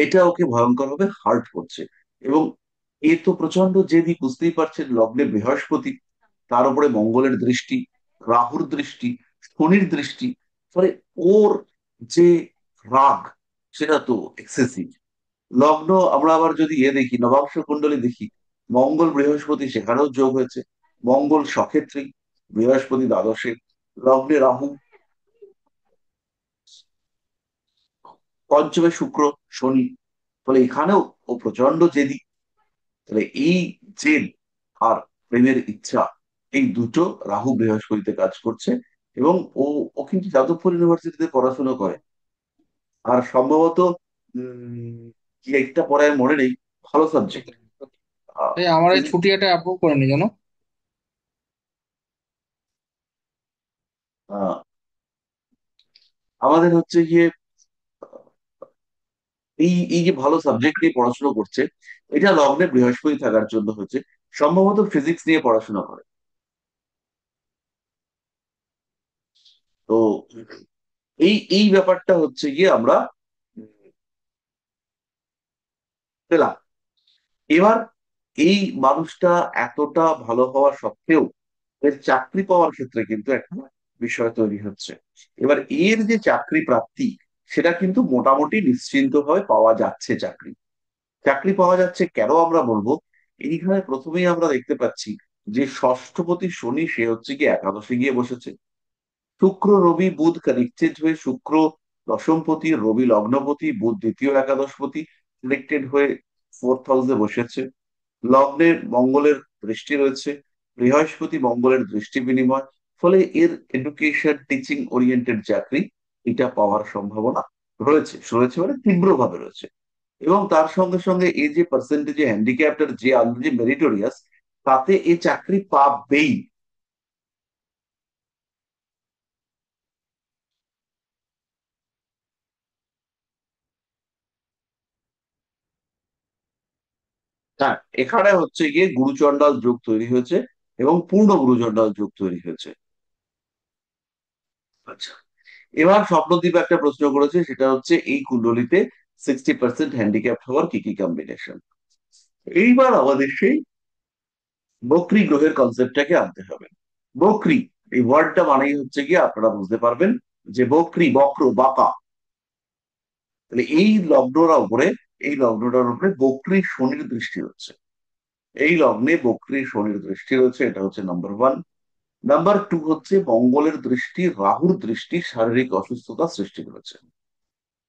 এটা ওকে ভয়ঙ্কর ভাবে হার্ট করছে। এবং এ তো প্রচন্ড জেদি, বুঝতেই পারছেন, লগ্নে বৃহস্পতি, তার উপরে মঙ্গলের দৃষ্টি, রাহুর দৃষ্টি, শনির দৃষ্টি। ফলে ওর যে রাগ, সেটা তো এক্সেসিভ। লগ্ন আমরা আবার যদি দেখি, নবাংশ কুণ্ডলী দেখি, মঙ্গল বৃহস্পতি সেখানেও যোগ হয়েছে। মঙ্গল সক্ষেত্রী, বৃহস্পতি দ্বাদশে, লগ্নে রাহু, পঞ্চমে শুক্র, শনি। ফলে এখানেও ও প্রচন্ড জেদি। তাহলে এই জেদ আর প্রেমের ইচ্ছা, এই দুটো রাহু বৃহস্পতিতে কাজ করছে। এবং ও ও কিন্তু যাদবপুর ইউনিভার্সিটিতে পড়াশোনা করে। আর সম্ভবত উম কি একটা পড়ায় মনে নেই, ভালো সাবজেক্ট।
এই আমার এই ছুটিটা অ্যাপ্রুভ করে নি জানো।
আমাদের হচ্ছে গিয়ে এই এই যে ভালো সাবজেক্ট নিয়ে পড়াশোনা করছে, এটা লগ্নে বৃহস্পতি থাকার জন্য হচ্ছে। সম্ভবত ফিজিক্স নিয়ে পড়াশোনা করে। তো এই এই ব্যাপারটা হচ্ছে গিয়ে আমরা পেলাম। এবার এই মানুষটা এতটা ভালো হওয়া সত্ত্বেও এর চাকরি পাওয়ার ক্ষেত্রে কিন্তু একটা বিষয় তৈরি হচ্ছে। এবার এর যে চাকরি প্রাপ্তি, সেটা কিন্তু মোটামুটি নিশ্চিন্তভাবে পাওয়া যাচ্ছে। চাকরি চাকরি পাওয়া যাচ্ছে কেন আমরা বলবো, এইখানে প্রথমেই আমরা দেখতে পাচ্ছি যে ষষ্ঠপতি শনি সে হচ্ছে কি একাদশে গিয়ে বসেছে। শুক্র রবি বুধ কানেক্টেড হয়ে, শুক্র দশমপতি, রবি লগ্নপতি, বুধ দ্বিতীয় একাদশপতি কানেক্টেড হয়ে 4th হাউসে বসেছে। লগ্নে মঙ্গলের দৃষ্টি রয়েছে, বৃহস্পতি মঙ্গলের দৃষ্টি বিনিময়। ফলে এর এডুকেশন টিচিং ওরিয়েন্টেড চাকরি, এটা পাওয়ার সম্ভাবনা রয়েছে, রয়েছে মানে তীব্রভাবে রয়েছে। এবং তার সঙ্গে সঙ্গে এই যে পার্সেন্টেজে হ্যান্ডিক্যাপ্টার যে যে মেরিটোরিয়াস, তাতে এই চাকরি পাবেই। হ্যাঁ, এখানে হচ্ছে গিয়ে গুরুচণ্ডাল যোগ তৈরি হয়েছে এবং পূর্ণ গুরুচণ্ডাল যোগ তৈরি হয়েছে। আচ্ছা, এবার স্বপ্নদীপ একটা প্রশ্ন করেছে, সেটা হচ্ছে এই কুণ্ডলিতে 60% হ্যান্ডিক্যাপ হওয়ার কি কি কম্বিনেশন। এইবার আমাদের সেই বকরি গ্রহের কনসেপ্টটাকে আনতে হবে। বকরি, এই ওয়ার্ডটা মানেই হচ্ছে গিয়ে আপনারা বুঝতে পারবেন যে বকরি, বক্র, বাঁকা। তাহলে এই লগ্নটার উপরে বকরি শনির দৃষ্টি হচ্ছে। এই লগ্নে বকরি শনির দৃষ্টি রয়েছে, এটা হচ্ছে নাম্বার ওয়ান। নাম্বার টু হচ্ছে মঙ্গলের দৃষ্টি, রাহুর দৃষ্টি শারীরিক অসুস্থতা সৃষ্টি করেছে।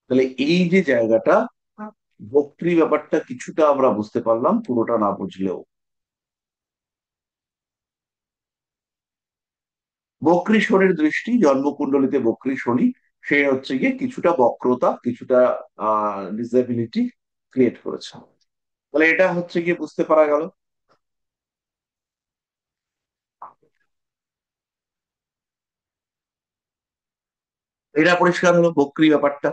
তাহলে এই যে জায়গাটা, বকরি ব্যাপারটা কিছুটা আমরা বুঝতে পারলাম, পুরোটা না বুঝলেও। বক্রী শনির দৃষ্টি, জন্মকুণ্ডলিতে বক্রী শনি, সে হচ্ছে গিয়ে কিছুটা বক্রতা, কিছুটা ডিসেবিলিটি ক্রিয়েট করেছে। তাহলে এটা হচ্ছে গিয়ে বুঝতে পারা গেল। এটা পরিষ্কার হলো বক্রী ব্যাপারটা।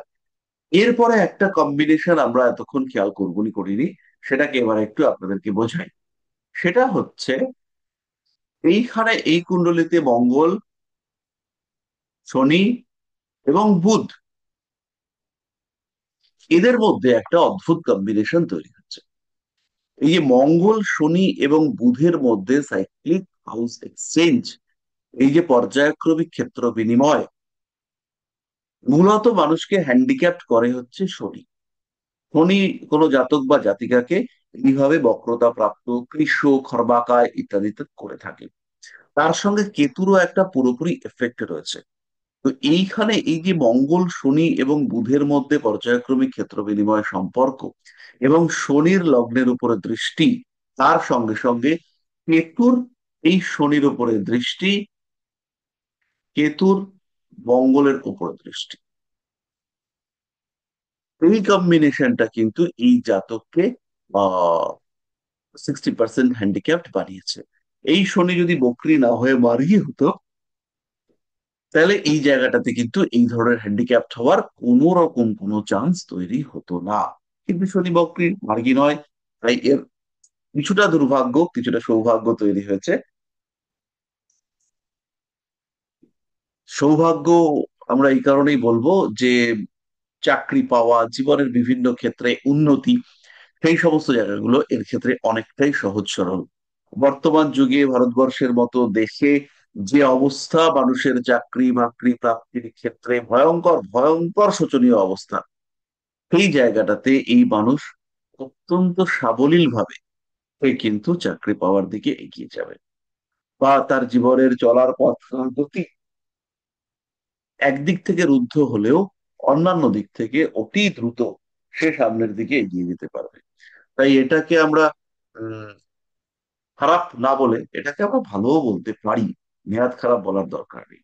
এরপরে একটা কম্বিনেশন আমরা এতক্ষণ খেয়াল করিনি, সেটাকে এবার একটু আপনাদেরকে বোঝাই। সেটা হচ্ছে এইখানে এই কুণ্ডলিতে মঙ্গল, শনি এবং বুধ, এদের মধ্যে একটা অদ্ভুত কম্বিনেশন তৈরি হচ্ছে। এই যে মঙ্গল, শনি এবং বুধের মধ্যে সাইক্লিক হাউস এক্সচেঞ্জ, এই যে পর্যায়ক্রমিক ক্ষেত্র বিনিময়, মূলত মানুষকে হ্যান্ডিক্যাপ্ট করে হচ্ছে শনি। শনি কোনো জাতক বা জাতিকাকে এইভাবে বক্রতা প্রাপ্ত, কৃশ, খর্বাকায় ইত্যাদিতে করে থাকে। তার সঙ্গে কেতুরও একটা পুরোপুরি এফেক্ট রয়েছে। তো এইখানে এই যে মঙ্গল, শনি এবং বুধের মধ্যে পর্যায়ক্রমিক ক্ষেত্র বিনিময় সম্পর্ক এবং শনির লগ্নের উপরে দৃষ্টি, তার সঙ্গে সঙ্গে কেতুর এই শনির উপরে দৃষ্টি, কেতুর মঙ্গলের উপরে দৃষ্টি, এই কম্বিনেশনটা কিন্তু এই জাতককে 60% হ্যান্ডিক্যাপ্ট বানিয়েছে। এই শনি যদি বকরি না হয়ে মার্গী হতো, তাহলে এই জায়গাটাতে কিন্তু এই ধরনের হ্যান্ডিক্যাপ্ট হওয়ার কোনো রকম কোনো চান্স তৈরি হতো না। কিন্তু শনি বকরি মার্গী নয়, তাই এর কিছুটা দুর্ভাগ্য, কিছুটা সৌভাগ্য তৈরি হয়েছে। সৌভাগ্য আমরা এই কারণেই বলবো যে চাকরি পাওয়া, জীবনের বিভিন্ন ক্ষেত্রে উন্নতি, সেই সমস্ত জায়গাগুলো এর ক্ষেত্রে অনেকটাই সহজ সরল। বর্তমান যুগে ভারতবর্ষের মতো দেশে যে অবস্থা মানুষের চাকরি বাকরি প্রাপ্তির ক্ষেত্রে, ভয়ঙ্কর ভয়ঙ্কর শোচনীয় অবস্থা, সেই জায়গাটাতে এই মানুষ অত্যন্ত সাবলীল ভাবে সে কিন্তু চাকরি পাওয়ার দিকে এগিয়ে যাবে, বা তার জীবনের চলার পথ গতি একদিক থেকে রুদ্ধ হলেও অন্যান্য দিক থেকে অতি দ্রুত সে সামনের দিকে এগিয়ে যেতে পারবে। তাই এটাকে আমরা উম খারাপ না বলে এটাকে আমরা ভালোও বলতে পারি, নেহাত খারাপ বলার দরকার নেই।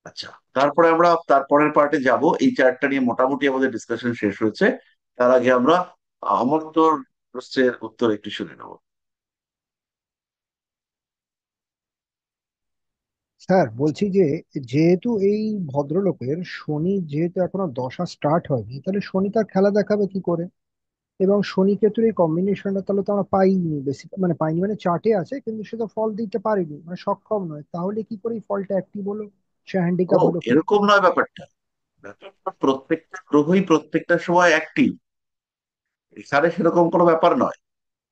আচ্ছা, তারপরে আমরা তারপরের পার্টে যাব। এই চার্টটা নিয়ে মোটামুটি আমাদের ডিসকাশন শেষ হয়েছে। তার আগে আমরা অমর্ত্যর প্রশ্নের উত্তর একটু শুনে নেবো।
স্যার বলছি যে যেহেতু এই ভদ্রলোকের শনি যেহেতু এখনো দশা স্টার্ট হয়নি, তাহলে শনি তার খেলা দেখাবে কি করে? এবং শনি কেতুর এই কম্বিনেশনটা তাহলে তো আমরা পাইনি, বেশি মানে পাইনি মানে চার্টে আছে কিন্তু সে তো ফল দিতে পারেনি, মানে সক্ষম নয়, তাহলে কি করে এই ফলটা অ্যাক্টিভ হলো, সে
ও,
হ্যান্ডিক্যাপ হলো কি করে?
এরকম নয় ব্যাপারটা। ব্যাপারটা প্রত্যেকটা গ্রহই প্রত্যেকটা সময় অ্যাক্টিভ, এখানে সেরকম কোনো ব্যাপার নয়।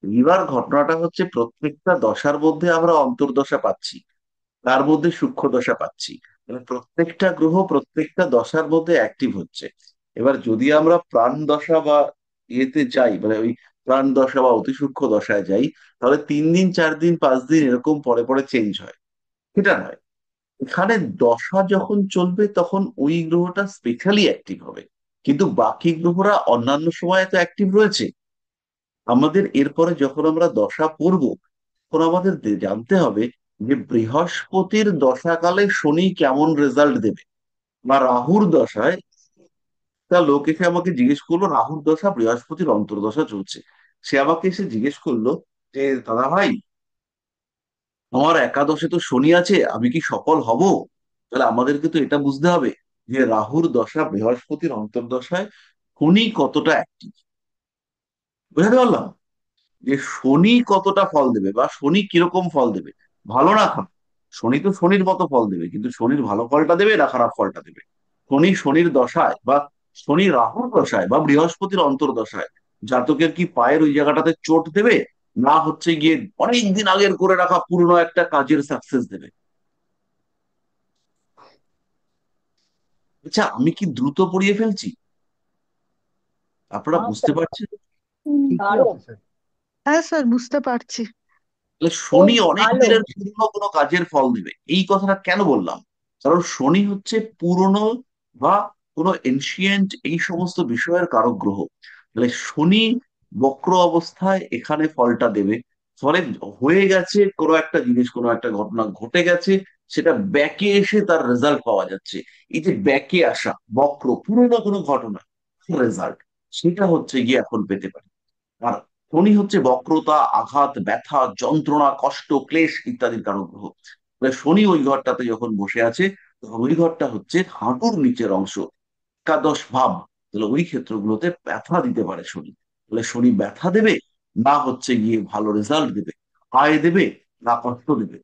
এবার ঘটনাটা হচ্ছে প্রত্যেকটা দশার মধ্যে আমরা অন্তর্দশা পাচ্ছি, তার মধ্যে সূক্ষ্ম দশা পাচ্ছি, মানে প্রত্যেকটা গ্রহ প্রত্যেকটা দশার মধ্যে অ্যাক্টিভ হচ্ছে। এবার যদি আমরা প্রাণ দশা বা ইয়েতে যাই, মানে ওই প্রাণ দশা বা অতি সূক্ষ্ম দশায় যাই, তাহলে 3 দিন 4 দিন 5 দিন এরকম পরে পরে চেঞ্জ হয়। সেটা নয়, এখানে দশা যখন চলবে তখন ওই গ্রহটা স্পেশালি অ্যাক্টিভ হবে, কিন্তু বাকি গ্রহরা অন্যান্য সময় তো অ্যাক্টিভ রয়েছে। আমাদের এরপরে যখন আমরা দশা পড়বো, তখন আমাদের জানতে হবে যে বৃহস্পতির দশাকালে শনি কেমন রেজাল্ট দেবে, বা রাহুর দশায়। তা লোক এসে আমাকে জিজ্ঞেস করলো, রাহুর দশা বৃহস্পতির অন্তর্দশা চলছে, সে আমাকে এসে জিজ্ঞেস করলো যে দাদা ভাই, আমার একাদশে তো শনি আছে, আমি কি সফল হব? তাহলে আমাদেরকে তো এটা বুঝতে হবে যে রাহুর দশা বৃহস্পতির অন্তর্দশায় শনি কতটা অ্যাক্টিভ। বুঝতে পারলাম? যে শনি কতটা ফল দেবে বা শনি কিরকম ফল দেবে, ভালো না খারাপ। শনি তো শনির মতো ফল দেবে, কিন্তু শনির ভালো ফলটা দেবে না খারাপ ফলটা দেবে। শনির দশায় বা শনি রাহুর দশায় বা বৃহস্পতির অন্তর্দশায় জাতকের কি পায়ের ওই জায়গাটাতে চোট দেবে, না হচ্ছে গিয়ে অনেক দিন আগের করে রাখা পুরনো একটা কাজের সাকসেস দেবে। আচ্ছা, আমি কি দ্রুত পড়িয়ে ফেলছি? আপনারা বুঝতে পারছেন?
ঠিকই
দারুণ।
আছে স্যার।
হ্যাঁ স্যার, বুঝতে পারছি।
তাহলে
খুব
শনি অনেক
ভালো।
দিনের পুরনো কোনো কাজের ফল দিবে, এই কথাটা কেন বললাম? কারণ শনি হচ্ছে পুরনো বা কোনো এনশিয়েন্ট এই সমস্ত বিষয়ের কারক গ্রহ। তাহলে শনি বক্র অবস্থায় এখানে ফলটা দেবে। ফলে হয়ে গেছে কোনো একটা জিনিস, কোনো একটা ঘটনা ঘটে গেছে, সেটা ব্যাকে এসে তার রেজাল্ট পাওয়া যাচ্ছে। এই যে ব্যাকে আসা বক্র পুরনো কোনো ঘটনা রেজাল্ট, সেটা হচ্ছে গিয়ে এখন পেতে পারে। আর শনি হচ্ছে বক্রতা, আঘাত, ব্যথা, যন্ত্রণা, কষ্ট, ক্লেশ ইত্যাদির কারক গ্রহ। তাহলে শনি ওই ঘরটাতে যখন বসে আছে, তখন ওই ঘরটা হচ্ছে হাঁটুর নিচের অংশ, একাদশ ভাব। তাহলে ওই ক্ষেত্রগুলোতে ব্যথা দিতে পারে শনি। তাহলে শনি ব্যথা দেবে, না হচ্ছে গিয়ে ভালো রেজাল্ট দেবে, আয় দেবে, না কষ্ট দেবে।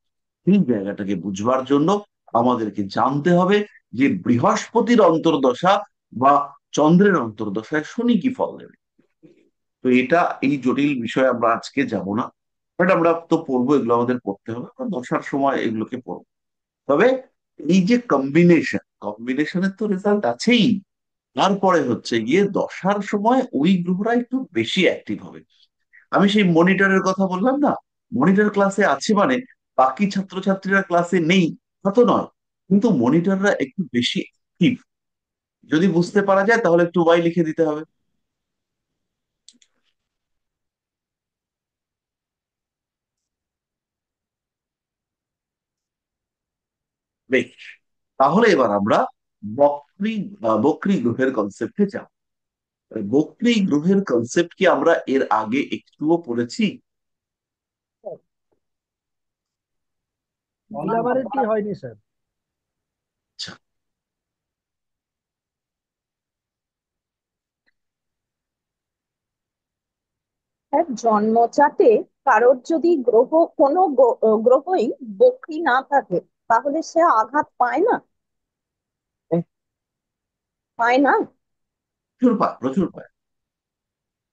এই জায়গাটাকে বুঝবার জন্য আমাদেরকে জানতে হবে যে বৃহস্পতির অন্তর্দশা বা চন্দ্রের অন্তর্দশায় শনি কি ফল দেবে। তো এটা, এই জটিল বিষয়ে আমরা আজকে যাব না, বাট আমরা তো পড়বো, এগুলো আমাদের পড়তে হবে, আমরা দশার সময় এগুলোকে পড়বো। তবে এই যে কম্বিনেশনের তো রেজাল্ট আছেই, তারপরে হচ্ছে গিয়ে দশার সময় ওই গ্রহরা একটু বেশি অ্যাক্টিভ হবে। আমি সেই মনিটরের কথা বললাম না, মনিটর ক্লাসে আছে মানে বাকি ছাত্রছাত্রীরা ক্লাসে নেই, তা তো নয়, কিন্তু মনিটররা একটু বেশি অ্যাক্টিভ। যদি বুঝতে পারা যায় তাহলে একটু ওয়াই লিখে দিতে হবে। বেশ, তাহলে এবার আমরা বক্রী বক্রী গ্রহের কনসেপ্টে যাব। বক্রী গ্রহের কনসেপ্ট কি আমরা এর আগে একটুও পড়েছি?
ইলাবারেটই হয়নি স্যার।
আচ্ছা,
এক জন্মচাটে কারোর যদি গ্রহই বক্রী না থাকে, তাহলে সে আঘাত পায় না? পায় না।
প্রচুর পায়, প্রচুর পায়।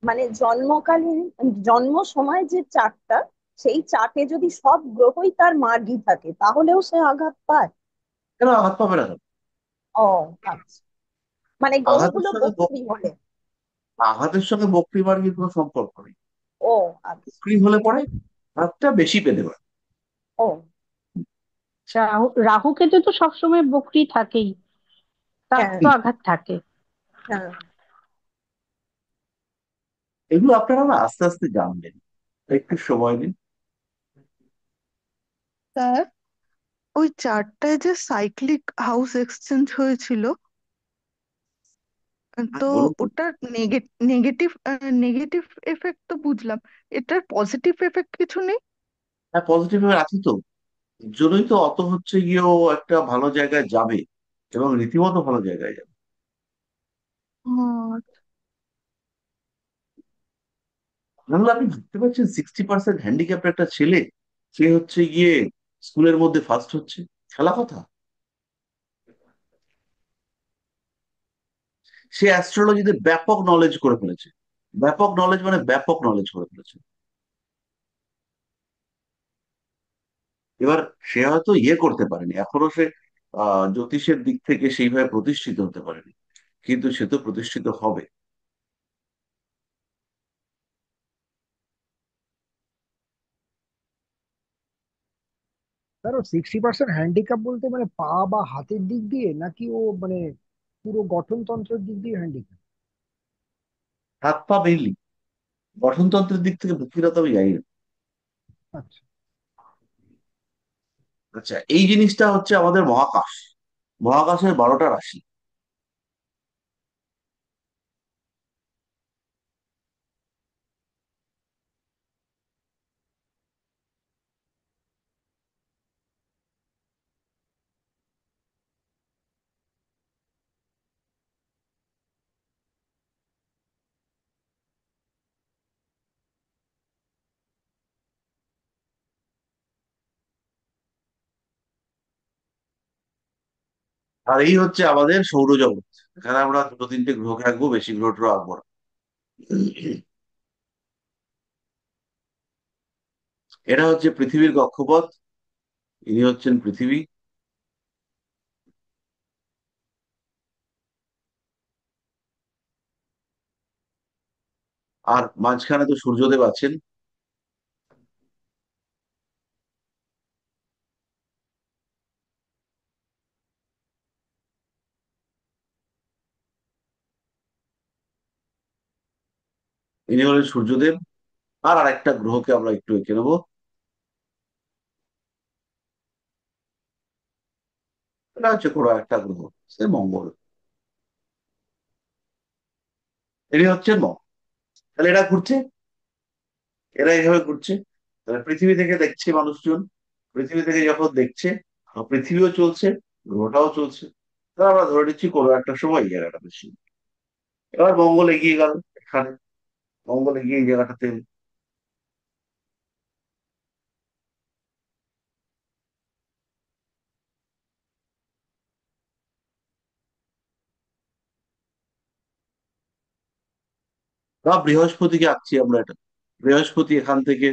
মানে জন্মকালীন, জন্ম সময় যে চার্টটা, সেই চার্টে যদি সব গ্রহই তার মার্গী থাকে, তাহলেও সে আঘাত পায়?
কেন আঘাত পাবে না?
ও, আচ্ছা। মানে
আঘাতের
গ্রহগুলো
সঙ্গে
বক্রী হলে।
আঘাতের সঙ্গে বক্রী মার্গীর কোনো সম্পর্ক নেই।
ও, আচ্ছা।
বক্রী হলে পরে আঘাতটা বেশি পেতে পারে।
ও,
রাহু রাহু কেতু তো সবসময় বকরি থাকেই, তার
হ্যাঁ,
তো আঘাত থাকে।
হ্যাঁ।
এগুলো আপনারা না আস্তে আস্তে জানবেন, একটু সময় দিন।
স্যার, ওই চারটায় যে সাইক্লিক হাউস এক্সচেঞ্জ হয়েছিল, তো
বলুন তো।
ওটার নেগেটিভ নেগেটিভ এফেক্ট তো বুঝলাম, এটার পজিটিভ এফেক্ট কিছু নেই?
হ্যাঁ, পজিটিভ ভাবে আছি তো, এর জন্যই তো অত হচ্ছে গিয়েও একটা ভালো জায়গায় যাবে, এবং রীতিমতো ভালো জায়গায় যাবে।
আচ্ছা।
নাহলে আপনি ভাবতে পারছেন 60% হ্যান্ডিক্যাপ্ট একটা ছেলে, সে হচ্ছে গিয়ে স্কুলের মধ্যে ফার্স্ট হচ্ছে, খেলা কথা। সে অ্যাস্ট্রোলজিতে ব্যাপক নলেজ করে ফেলেছে। ব্যাপক নলেজ মানে ব্যাপক নলেজ করে ফেলেছে। এবার সে হয়তো ইয়ে করতে পারেনি, এখনো সে জ্যোতিষের দিক থেকে সেইভাবে প্রতিষ্ঠিত হতে পারেনি, কিন্তু সে তো প্রতিষ্ঠিত হবে।
স্যার, ও 60% হ্যান্ডিক্যাপ বলতে মানে পা বা হাতের দিক দিয়ে, নাকি ও মানে পুরো গঠনতন্ত্রের দিক দিয়ে হ্যান্ডিক্যাপ?
হাত পা মেইনলি, গঠনতন্ত্রের দিক থেকে বুদ্ধিরতা আমি জানি না।
আচ্ছা।
আচ্ছা, এই জিনিসটা হচ্ছে আমাদের মহাকাশ, মহাকাশের 12টা রাশি। আর এই হচ্ছে আমাদের সৌরজগৎ। এখানে আমরা দুটো তিনটে গ্রহ থাকবো, বেশি গ্রহ ট্রহ আঁকবো না। এটা হচ্ছে পৃথিবীর কক্ষপথ, ইনি হচ্ছেন পৃথিবী। আর মাঝখানে তো সূর্যদেব আছেন। ইনি হলেন সূর্যদেব। আর আরেকটা গ্রহকে আমরা একটু এঁকে নেবো। এটা হচ্ছে কোনো একটা গ্রহ, সে মঙ্গল। ইনি হচ্ছেন মঙ্গল। তাহলে এরা ঘুরছে, এরা এইভাবে ঘুরছে। তাহলে পৃথিবী থেকে দেখছে মানুষজন, পৃথিবী থেকে যখন দেখছে, পৃথিবীও চলছে, গ্রহটাও চলছে। তাহলে আমরা ধরে নিচ্ছি কোনো একটা সময় এই জায়গাটা বেশি। এবার মঙ্গল এগিয়ে গেল এখানে, মঙ্গল এগিয়ে এই জায়গাটাতে এলো। বা বৃহস্পতিকে আঁকছি আমরা এটা। বৃহস্পতি এখান থেকে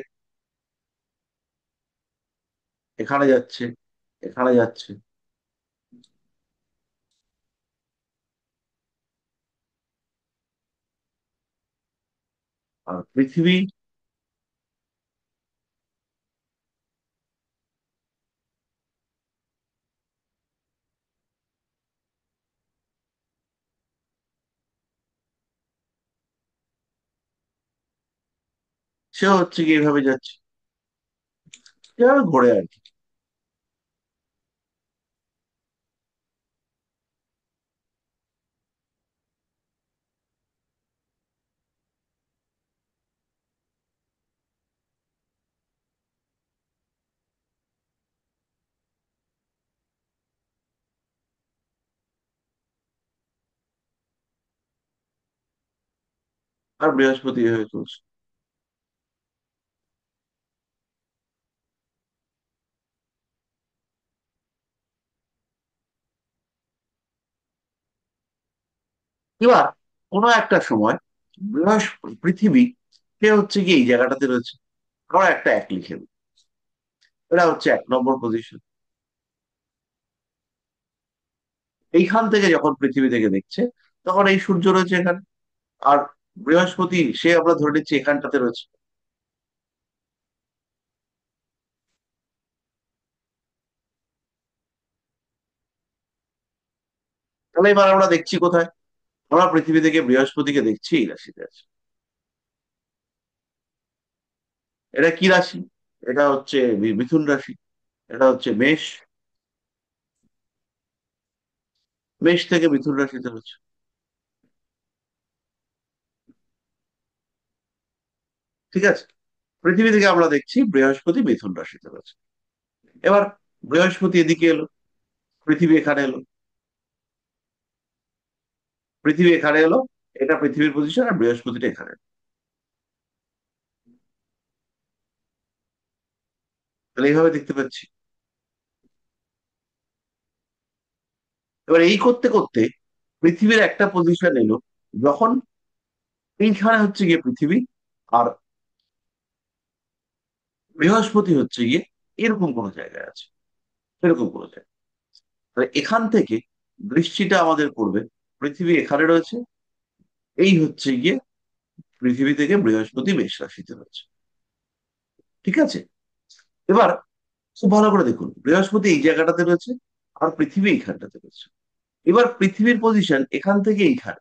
এখানে যাচ্ছে, এখানে যাচ্ছে। আর পৃথিবী, সে হচ্ছে কি এইভাবে যাচ্ছে, এভাবে ঘোরে আর কি। আর বৃহস্পতি এভাবে চলছে। এবার কোনো একটা সময় পৃথিবী, সে হচ্ছে কি এই জায়গাটাতে রয়েছে। আমরা একটা এক লিখে দিই। এটা হচ্ছে 1 নম্বর পজিশন। এইখান থেকে যখন পৃথিবী থেকে দেখছে, তখন এই সূর্য রয়েছে এখানে। আর বৃহস্পতি সে আমরা ধরে নিচ্ছি এখানটাতে রয়েছে। তাহলে এবার আমরা দেখছি কোথায়? আমরা পৃথিবী থেকে বৃহস্পতিকে দেখছি এই রাশিতে আছে। এটা কি রাশি? এটা হচ্ছে মিথুন রাশি। এটা হচ্ছে মেষ। মেষ থেকে মিথুন রাশিতে রয়েছে। ঠিক আছে। পৃথিবী থেকে আমরা দেখছি বৃহস্পতি মিথুন রাশিতে রয়েছে। এবার বৃহস্পতি এদিকে এলো, পৃথিবী এখানে এলো, পৃথিবী এখানে এলো। এটা পৃথিবীর পজিশন, আর বৃহস্পতিটা এখানে এলো। তাহলে এইভাবে দেখতে পাচ্ছি। এবার এই করতে করতে পৃথিবীর একটা পজিশন এলো, যখন এইখানে হচ্ছে গিয়ে পৃথিবী, আর বৃহস্পতি হচ্ছে গিয়ে এরকম কোন জায়গায় আছে, এরকম কোন জায়গায়। তাহলে এখান থেকে দৃষ্টিটা আমাদের পড়বে, পৃথিবী এখানে রয়েছে, এই হচ্ছে গিয়ে পৃথিবী থেকে বৃহস্পতি মেষ রাশিতে রয়েছে। ঠিক আছে। এবার খুব ভালো করে দেখুন, বৃহস্পতি এই জায়গাটাতে রয়েছে, আর পৃথিবী এইখানটাতে রয়েছে। এবার পৃথিবীর পজিশন এখান থেকে এইখানে,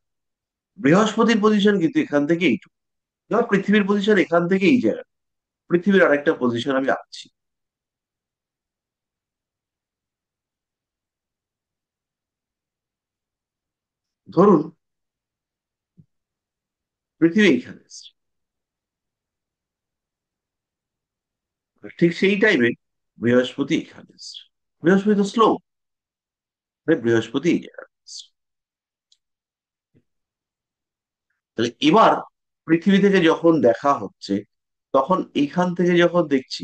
বৃহস্পতির পজিশন কিন্তু এখান থেকে এইটুকু। এবার পৃথিবীর পজিশন এখান থেকে এই জায়গা, পৃথিবীর আরেকটা পজিশন আমি আঁকছি। ধরুন পৃথিবী এইখানে এসছে, ঠিক সেই টাইমে বৃহস্পতি এখানে এসছে। বৃহস্পতি তো স্লো, বৃহস্পতি এই জায়গায় এসছে। তাহলে এবার পৃথিবী থেকে যখন দেখা হচ্ছে, তখন এইখান থেকে যখন দেখছি,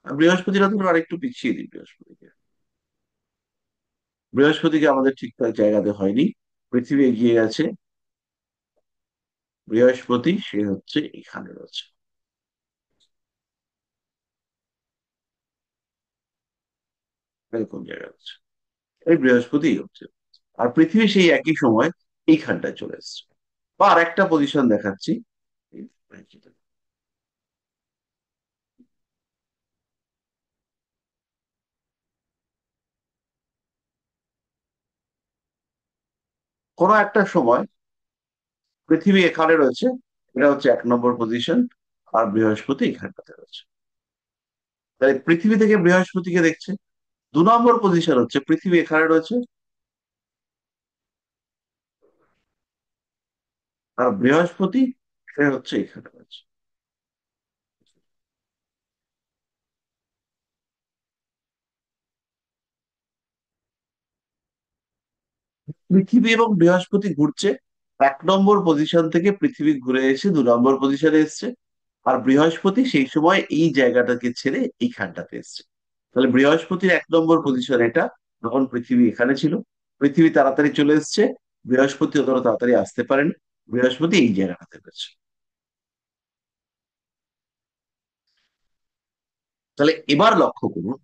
আর বৃহস্পতিটা ধরো আরেকটু পিছিয়ে দিই বৃহস্পতিকে। বৃহস্পতিকে আমাদের ঠিকঠাক জায়গাতে হয়নি, পৃথিবী এগিয়ে গেছে, বৃহস্পতি সে হচ্ছে এখানে রয়েছে, এরকম জায়গা রয়েছে, এই বৃহস্পতি হচ্ছে। আর পৃথিবী সেই একই সময় এইখানটায় চলে এসছে। বা আর একটা পজিশন দেখাচ্ছি। কোনো একটা সময় পৃথিবী এখানে রয়েছে, এটা হচ্ছে 1 নম্বর পজিশন, আর বৃহস্পতি এখানটাতে রয়েছে। তাই পৃথিবী থেকে বৃহস্পতিকে দেখছে। 2 নম্বর পজিশন হচ্ছে পৃথিবী এখানে রয়েছে, আর বৃহস্পতি সে হচ্ছে এখানে রয়েছে। পৃথিবী এবং বৃহস্পতি ঘুরছে, 1 নম্বর পজিশন থেকে পৃথিবী ঘুরে এসে 2 নম্বর পজিশনে এসছে, আর বৃহস্পতি সেই সময় এই জায়গাটাকে ছেড়ে এইখানটাতে এসছে। তাহলে বৃহস্পতির 1 নম্বর পজিশন এটা, যখন পৃথিবী এখানে ছিল। পৃথিবী তাড়াতাড়ি চলে এসছে, বৃহস্পতি অতটা তাড়াতাড়ি আসতে পারেনি, বৃহস্পতি এই জায়গাটাতে রয়েছে। তাহলে এবার লক্ষ্য করুন,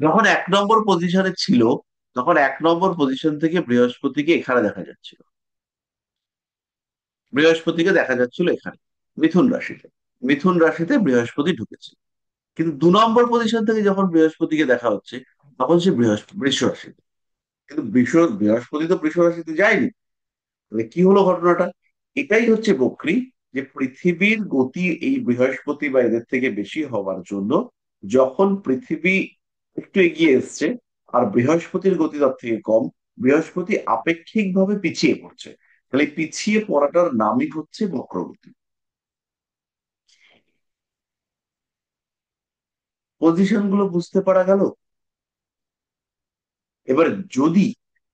যখন 1 নম্বর পজিশনে ছিল, তখন 1 নম্বর পজিশন থেকে বৃহস্পতিকে এখানে দেখা যাচ্ছিল, বৃহস্পতিকে দেখা যাচ্ছিল এখানে মিথুন রাশিতে। মিথুন রাশিতে বৃহস্পতি ঢুকেছে। কিন্তু 2 নম্বর পজিশন থেকে যখন বৃহস্পতিকে দেখা হচ্ছে, তখন সে বৃহস্পতি বৃষ রাশিতে। কিন্তু বৃহস্পতি তো বৃষ রাশিতে যায়নি। তাহলে কি হলো ঘটনাটা? এটাই হচ্ছে বক্রী, যে পৃথিবীর গতি এই বৃহস্পতি বা এদের থেকে বেশি হওয়ার জন্য, যখন পৃথিবী একটু এগিয়ে এসছে আর বৃহস্পতির গতি তার থেকে কম, বৃহস্পতি আপেক্ষিকভাবে পিছিয়ে পড়ছে। তাহলে এই পিছিয়ে পড়াটার নামই হচ্ছে বক্রগতি। পজিশন গুলো বুঝতে পারা গেল? এবার যদি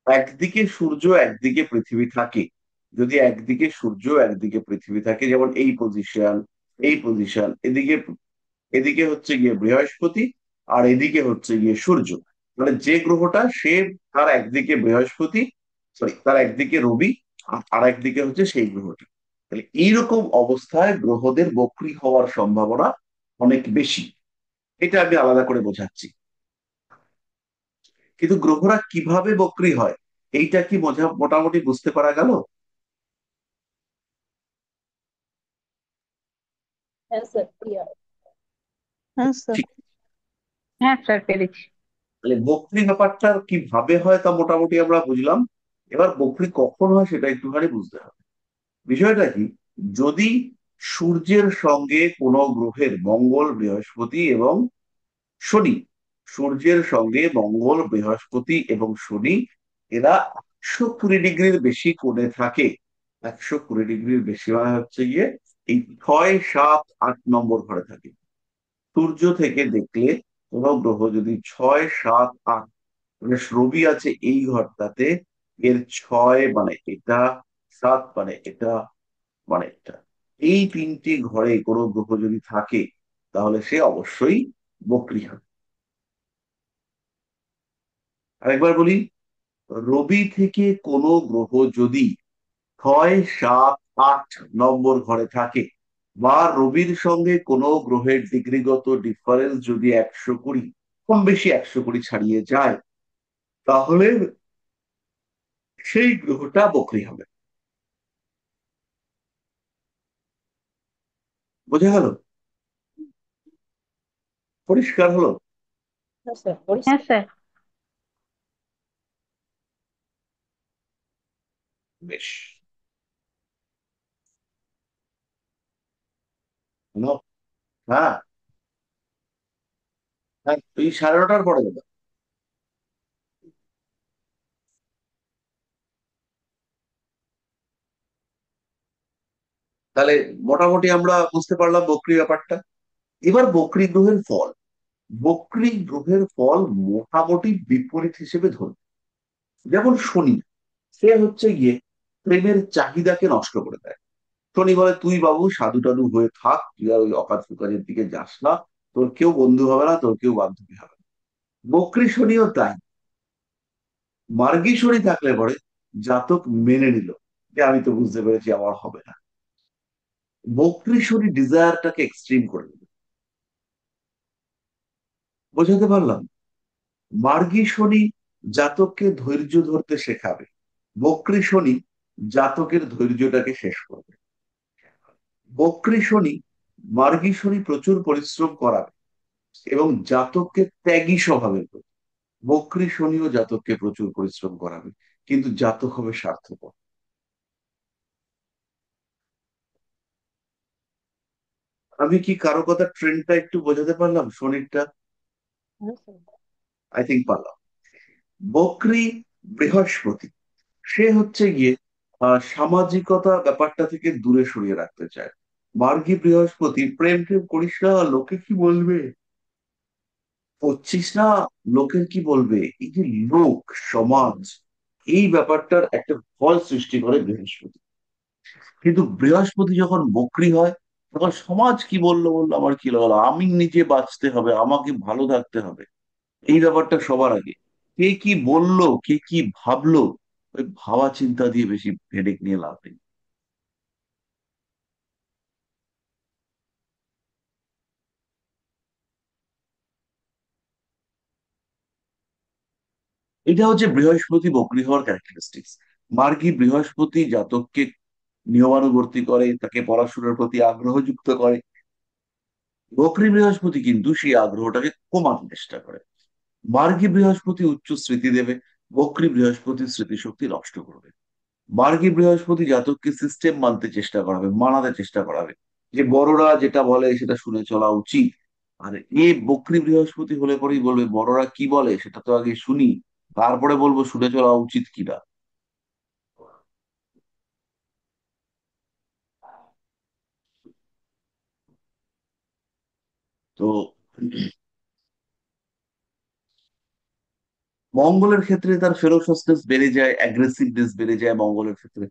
একদিকে সূর্য একদিকে পৃথিবী থাকে, যদি একদিকে সূর্য একদিকে পৃথিবী থাকে, যেমন এই পজিশন, এই পজিশন, এদিকে এদিকে হচ্ছে গিয়ে বৃহস্পতি, আর এদিকে হচ্ছে গিয়ে সূর্য, মানে যে গ্রহটা সে, তার একদিকে বৃহস্পতি, সরি তার একদিকে রবি, আর একদিকে হচ্ছে সেই গ্রহটা। তাহলে এইরকম অবস্থায় গ্রহদের বক্রী হওয়ার সম্ভাবনা অনেক বেশি। এটা আমি আলাদা করে বোঝাচ্ছি। কিন্তু গ্রহরা কিভাবে বক্রী হয়, এইটা কি মোটামুটি বুঝতে পারা গেল?
হ্যাঁ স্যার, ক্লিয়ার।
হ্যাঁ স্যার।
ঠিক।
হ্যাঁ স্যার, পেরেছি।
তাহলে বক্রী ব্যাপারটা কিভাবে হয় তা মোটামুটি আমরা বুঝলাম। এবার বক্রী কখন হয় সেটা একটুখানি বুঝতে হবে। বিষয়টা কি, যদি সূর্যের সঙ্গে কোনো গ্রহের, মঙ্গল, বৃহস্পতি এবং শনি, সূর্যের সঙ্গে মঙ্গল, বৃহস্পতি এবং শনি, এরা 120 ডিগ্রির বেশি কোণে থাকে। 120 ডিগ্রির বেশি মানে হচ্ছে গিয়ে এই 6, 7, 8 নম্বর ঘরে থাকে। সূর্য থেকে দেখলে কোন গ্রহ যদি 6, 7, 8, মানে রবি আছে এই ঘরটাতে, এর 6 মানে এটা, 7 মানে এটা, মানে এটা, এই 3টি ঘরে কোনো গ্রহ যদি থাকে, তাহলে সে অবশ্যই বক্রী হবে। আরেকবার বলি, রবি থেকে কোনো গ্রহ যদি 6, 7, 8 নম্বর ঘরে থাকে, বা রবির সঙ্গে কোনো গ্রহের ডিগ্রিগত ডিফারেন্স যদি 120, কম বেশি 120 ছাড়িয়ে যায়, তাহলে সেই গ্রহটা বক্রী হবে। বোঝা গেল? পরিষ্কার হলো?
হ্যাঁ স্যার,
হ্যাঁ
পরিষ্কার।
স্যার।
বেশ। হলো? হ্যাঁ। হ্যাঁ, এই 9:30টার পরে দাদা। তাহলে মোটামুটি আমরা বুঝতে পারলাম বকরি ব্যাপারটা। এবার বকরি গ্রহের ফল, বকরি গ্রহের ফল মোটামুটি বিপরীত হিসেবে ধরুন। যেমন শনি, সে হচ্ছে গিয়ে প্রেমের চাহিদাকে নষ্ট করে দেয়। শনি বলে তুই বাবু সাধু টাধু হয়ে থাক, তুই আর ওই অকাজ কুকাজের দিকে যাস না, তোর কেউ বন্ধু হবে না, তোর কেউ বান্ধবী হবে না। বকরি শনিও তাই। মার্গী শনি থাকলে পরে জাতক মেনে নিল যে আমি তো বুঝতে পেরেছি আমার হবে না। বকরি শনি ডিজায়ারটাকে এক্সট্রিম করে দিল। বোঝাতে পারলাম? মার্গী শনি জাতককে ধৈর্য ধরতে শেখাবে, বকরি শনি জাতকের ধৈর্যটাকে শেষ করবে। বকরি শনি, মার্গী শনি প্রচুর পরিশ্রম করাবে এবং জাতককে ত্যাগী স্বভাবের করবে। বকরি শনিও জাতককে প্রচুর পরিশ্রম করাবে, কিন্তু জাতক হবে স্বার্থপর। আমি কি কারো কথা ট্রেন্ডটা একটু বোঝাতে পারলাম শনিরটা? আই থিঙ্ক পারলাম। বকরি বৃহস্পতি, সে হচ্ছে গিয়ে সামাজিকতা ব্যাপারটা থেকে দূরে সরিয়ে রাখতে চায়। মার্গী বৃহস্পতি, প্রেম টেম করিস না, লোকে কি বলবে, করছিস না, লোকের কি বলবে, এই যে লোক, সমাজ, এই ব্যাপারটার একটা ভয় সৃষ্টি করে বৃহস্পতি। কিন্তু বৃহস্পতি যখন বক্রি হয়, তখন সমাজ কি বললো বললো, আমার কি লাগলো, আমি নিজে বাঁচতে হবে, আমাকে ভালো থাকতে হবে, এই ব্যাপারটা সবার আগে। কে কি বললো, কে কি ভাবলো, ওই ভাবা চিন্তা দিয়ে বেশি হেডেক নিয়ে লাভ নেই। এটা হচ্ছে বৃহস্পতি বক্রী হওয়ার ক্যারেক্টারিস্টিক্স। মার্গী বৃহস্পতি জাতককে নিয়মানুবর্তী করে, তাকে পড়াশোনার প্রতি আগ্রহ যুক্ত করে। বক্রী বৃহস্পতি কিন্তু সেই আগ্রহটাকে কমাতে চেষ্টা করে। মার্গী বৃহস্পতি উচ্চ স্মৃতি দেবে, বক্রী বৃহস্পতি স্মৃতিশক্তি নষ্ট করবে। মার্গী বৃহস্পতি জাতককে সিস্টেম মানতে চেষ্টা করাবে, মানাতে চেষ্টা করাবে, যে বড়রা যেটা বলে সেটা শুনে চলা উচিত। আর এ বক্রী বৃহস্পতি হলে পরেই বলবে বড়রা কি বলে সেটা তো আগে শুনি, তারপরে বলবো শুনে চলা উচিত কিনা। তো মঙ্গলের ক্ষেত্রে তার ফেরোসনেস বেড়ে যায়, অ্যাগ্রেসিভনেস বেড়ে যায় মঙ্গলের ক্ষেত্রে।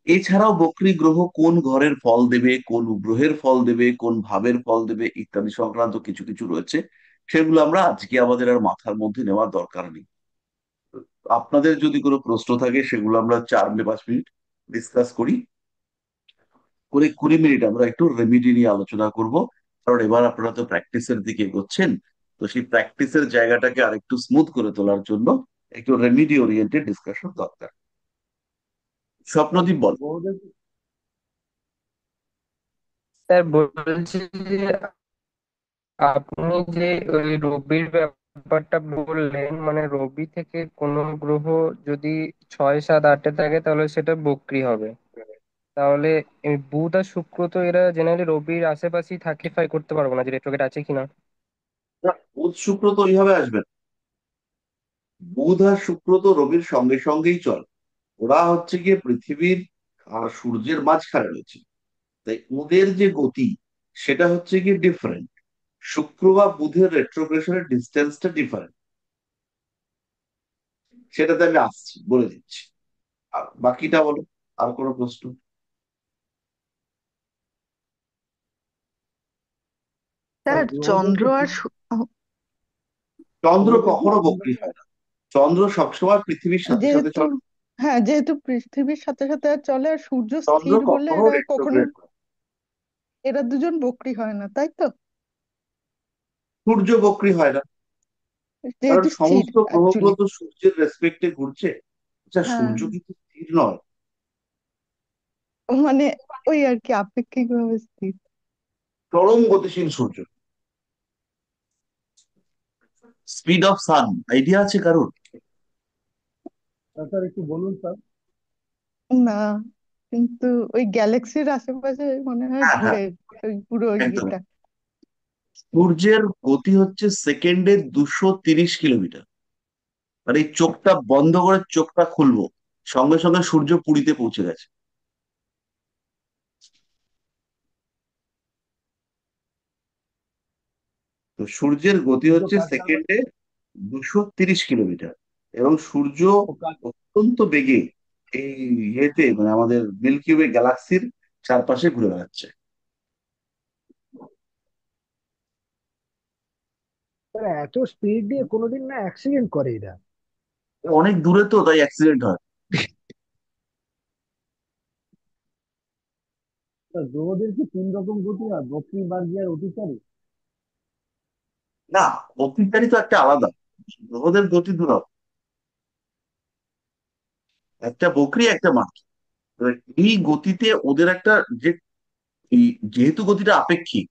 এছাড়াও বক্রী গ্রহ কোন ঘরের ফল দেবে, কোন গ্রহের ফল দেবে, কোন ভাবের ফল দেবে ইত্যাদি সংক্রান্ত কিছু কিছু রয়েছে, সেগুলো আমরা আজকে আমাদের আর মাথার মধ্যে নেওয়ার দরকার নেই। আপনাদের যদি কোনো প্রশ্ন থাকে সেগুলো আমরা 4-5 মিনিট ডিসকাস করি, করে 20 মিনিট আমরা একটু রেমিডি নিয়ে আলোচনা করব। কারণ এবার আপনারা তো প্র্যাকটিসের দিকে এগোচ্ছেন, তো সেই প্র্যাকটিসের জায়গাটাকে আরেকটু স্মুথ করে তোলার জন্য একটু রেমিডি ওরিয়েন্টেড ডিসকাশন দরকার। স্বপ্নদীপ বল।
বহুদের
স্যার বলছি যে আপনি যে ওই রবির ব্যাপারটা বললেন, মানে রবি থেকে কোনো গ্রহ যদি 6, 7, 8-এ থাকে তাহলে সেটা বক্রি হবে। তাহলে এই বুধ আর শুক্র তো এরা জেনারেলি রবির আশেপাশেই থাকে, করতে পারবো না যে রেট্রোগেট আছে কিনা।
না, বুধ শুক্র তো ওইভাবে আসবে না। বুধ আর শুক্র তো রবির সঙ্গে সঙ্গেই চলে। ওরা হচ্ছে গিয়ে পৃথিবীর আর সূর্যের মাঝখানে রয়েছে। তাই ওদের যে গতি সেটা হচ্ছে গিয়ে ডিফারেন্ট। শুক্র বা বুধের রেট্রোগ্রেশনের ডিস্টেন্সটা ডিফারেন্ট। সেটাতে আমি আসছি, বলে দিচ্ছি। আর বাকিটা বলো, আর কোনো প্রশ্ন?
আর
স্যার
গ্রহদের
চন্দ্র
যে
আর
চন্দ্র
গ্রহদের যে
কখনো বক্রী
চিন্তাটা,
হয় না। চন্দ্র সবসময় পৃথিবীর সাথে সাথে
যেহেতু,
চলে।
হ্যাঁ যেহেতু পৃথিবীর সাথে সাথে আর চলে আর সূর্য
চন্দ্র
স্থির বলে
কখনো
এরা কখনো,
রেট্রোগ্রেড।
এরা দুজন বকরি হয় না তাই তো?
সূর্য বক্রী হয় না, কারণ
যেহেতু স্থির
সমস্ত গ্রহগুলো
অ্যাকচুয়ালি।
তো সূর্যের রেসপেক্টে ঘুরছে। আচ্ছা,
হ্যাঁ,
সূর্য কিন্তু স্থির নয়।
মানে ওই আর কি আপেক্ষিক ভাবে স্থির।
চরম গতিশীল সূর্য। স্পিড অফ সান আইডিয়া আছে কারোর?
স্যার একটু বলুন স্যার।
না, কিন্তু ওই গ্যালাক্সির আশেপাশে মনে হয়
হ্যাঁ, হ্যাঁ,
ঘুরে ওই পুরো
একদম।
ইয়েটা।
সূর্যের গতি হচ্ছে সেকেন্ডে 230 কিলোমিটার। মানে এই চোখটা বন্ধ করে চোখটা খুলবো, সঙ্গে সঙ্গে সূর্য পুরীতে পৌঁছে গেছে। তো সূর্যের গতি
সূর্য
হচ্ছে
কার চারপাশে
সেকেন্ডে 230 কিলোমিটার, এবং সূর্য
ও কার
অত্যন্ত বেগে এই ইয়েতে মানে আমাদের মিল্কি ওয়ে গ্যালাক্সির চারপাশে ঘুরে বেড়াচ্ছে।
তারা এত স্পিড দিয়ে কোনোদিন না অ্যাক্সিডেন্ট করে এরা?
অনেক দূরে তো, তাই অ্যাক্সিডেন্ট হয়।
গ্রহদের কি তিন রকম গতি হয়, বক্রী, বার্গী আর অতিচারী?
না, অতিচারী তো একটা আলাদা, ওদের গতি দূরত্ব, একটা বকরি একটা মাছ। এবার এই গতিতে ওদের একটা যে এই যেহেতু গতিটা আপেক্ষিক,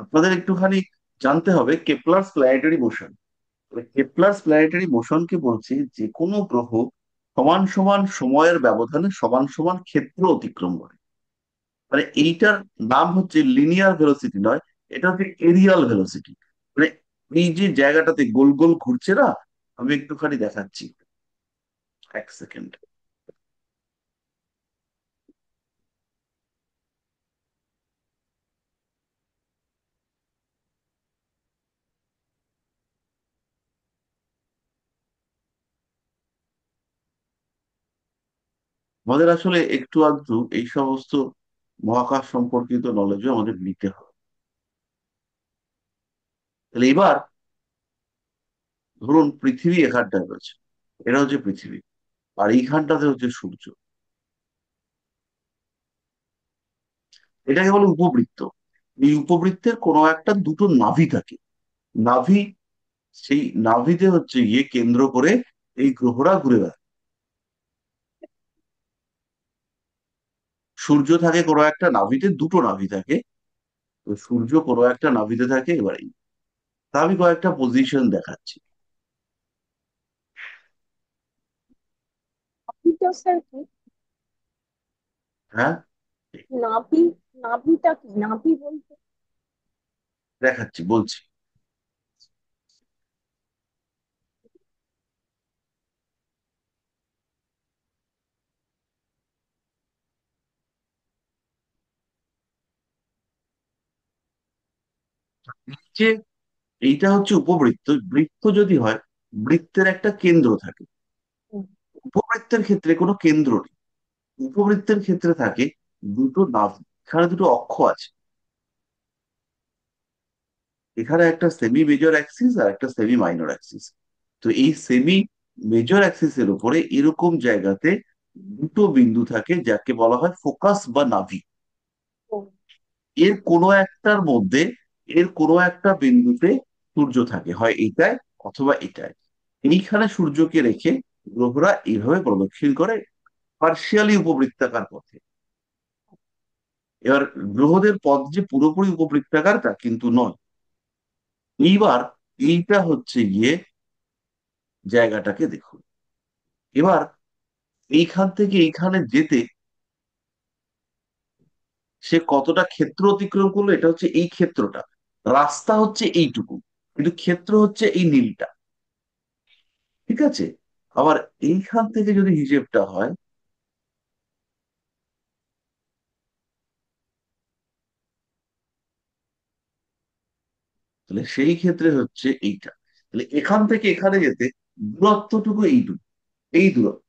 আপনাদের একটুখানি জানতে হবে Kepler's planetary motion. Kepler's planetary মোশনকে বলছে যে কোনো গ্রহ সমান সমান সময়ের ব্যবধানে সমান সমান ক্ষেত্র অতিক্রম করে। মানে এইটার নাম হচ্ছে লিনিয়ার ভেলোসিটি নয়, এটা হচ্ছে এরিয়াল ভেলোসিটি। মানে এই যে জায়গাটাতে গোল গোল ঘুরছে না, আমি একটুখানি দেখাচ্ছি, এক সেকেন্ড। আমাদের আসলে একটু আধটু এই সমস্ত মহাকাশ সম্পর্কিত নলেজও আমাদের নিতে হবে। তাহলে এবার ধরুন পৃথিবী এখানটায় রয়েছে, এটা হচ্ছে পৃথিবী, আর এইখানটাতে হচ্ছে সূর্য। এটাকে বলে উপবৃত্ত। এই উপবৃত্তের কোনো একটা দুটো নাভি থাকে। নাভি, সেই নাভিতে হচ্ছে গিয়ে কেন্দ্র করে এই গ্রহরা ঘুরে বেড়ায়। সূর্য থাকে কোনো একটা নাভিতে, দুটো নাভি থাকে। তো সূর্য কোনো একটা নাভিতে থাকে। এবার তা আমি কয়েকটা পজিশন দেখাচ্ছি।
নাভিটা স্যার কি?
হ্যাঁ,
নাভি, নাভিটা কি? নাভি বলতে?
দেখাচ্ছি, বলছি। যে এইটা হচ্ছে উপবৃত্ত। বৃত্ত যদি হয়, বৃত্তের একটা কেন্দ্র থাকে। উপবৃত্তের ক্ষেত্রে কোনো কেন্দ্র নেই। উপবৃত্তের ক্ষেত্রে থাকে দুটো নাভ, এখানে দুটো অক্ষ আছে। এখানে একটা সেমি মেজর অ্যাক্সিস আর একটা সেমি মাইনর অ্যাক্সিস। তো এই সেমি মেজর অ্যাক্সিসের উপরে এরকম জায়গাতে দুটো বিন্দু থাকে, যাকে বলা হয় ফোকাস বা নাভি। এর কোনো একটার মধ্যে, এর কোনো একটা বিন্দুতে সূর্য থাকে, হয় এটায় অথবা এটায়। এইখানে সূর্যকে রেখে গ্রহরা এইভাবে প্রদক্ষিণ করে পার্শিয়ালি উপবৃত্তাকার পথে। এবার গ্রহদের পথ যে পুরোপুরি উপবৃত্তাকার তা কিন্তু নয়। এইবার এইটা হচ্ছে গিয়ে জায়গাটাকে দেখুন। এবার এইখান থেকে এইখানে যেতে সে কতটা ক্ষেত্র অতিক্রম করলো, এটা হচ্ছে এই ক্ষেত্রটা। রাস্তা হচ্ছে এইটুকু, কিন্তু ক্ষেত্র হচ্ছে এই নীলটা। ঠিক আছে? আবার এইখান থেকে যদি হিসেবটা হয়, তাহলে সেই ক্ষেত্রে হচ্ছে এইটা। তাহলে এখান থেকে এখানে যেতে দূরত্বটুকু এইটুকু, এই দূরত্ব,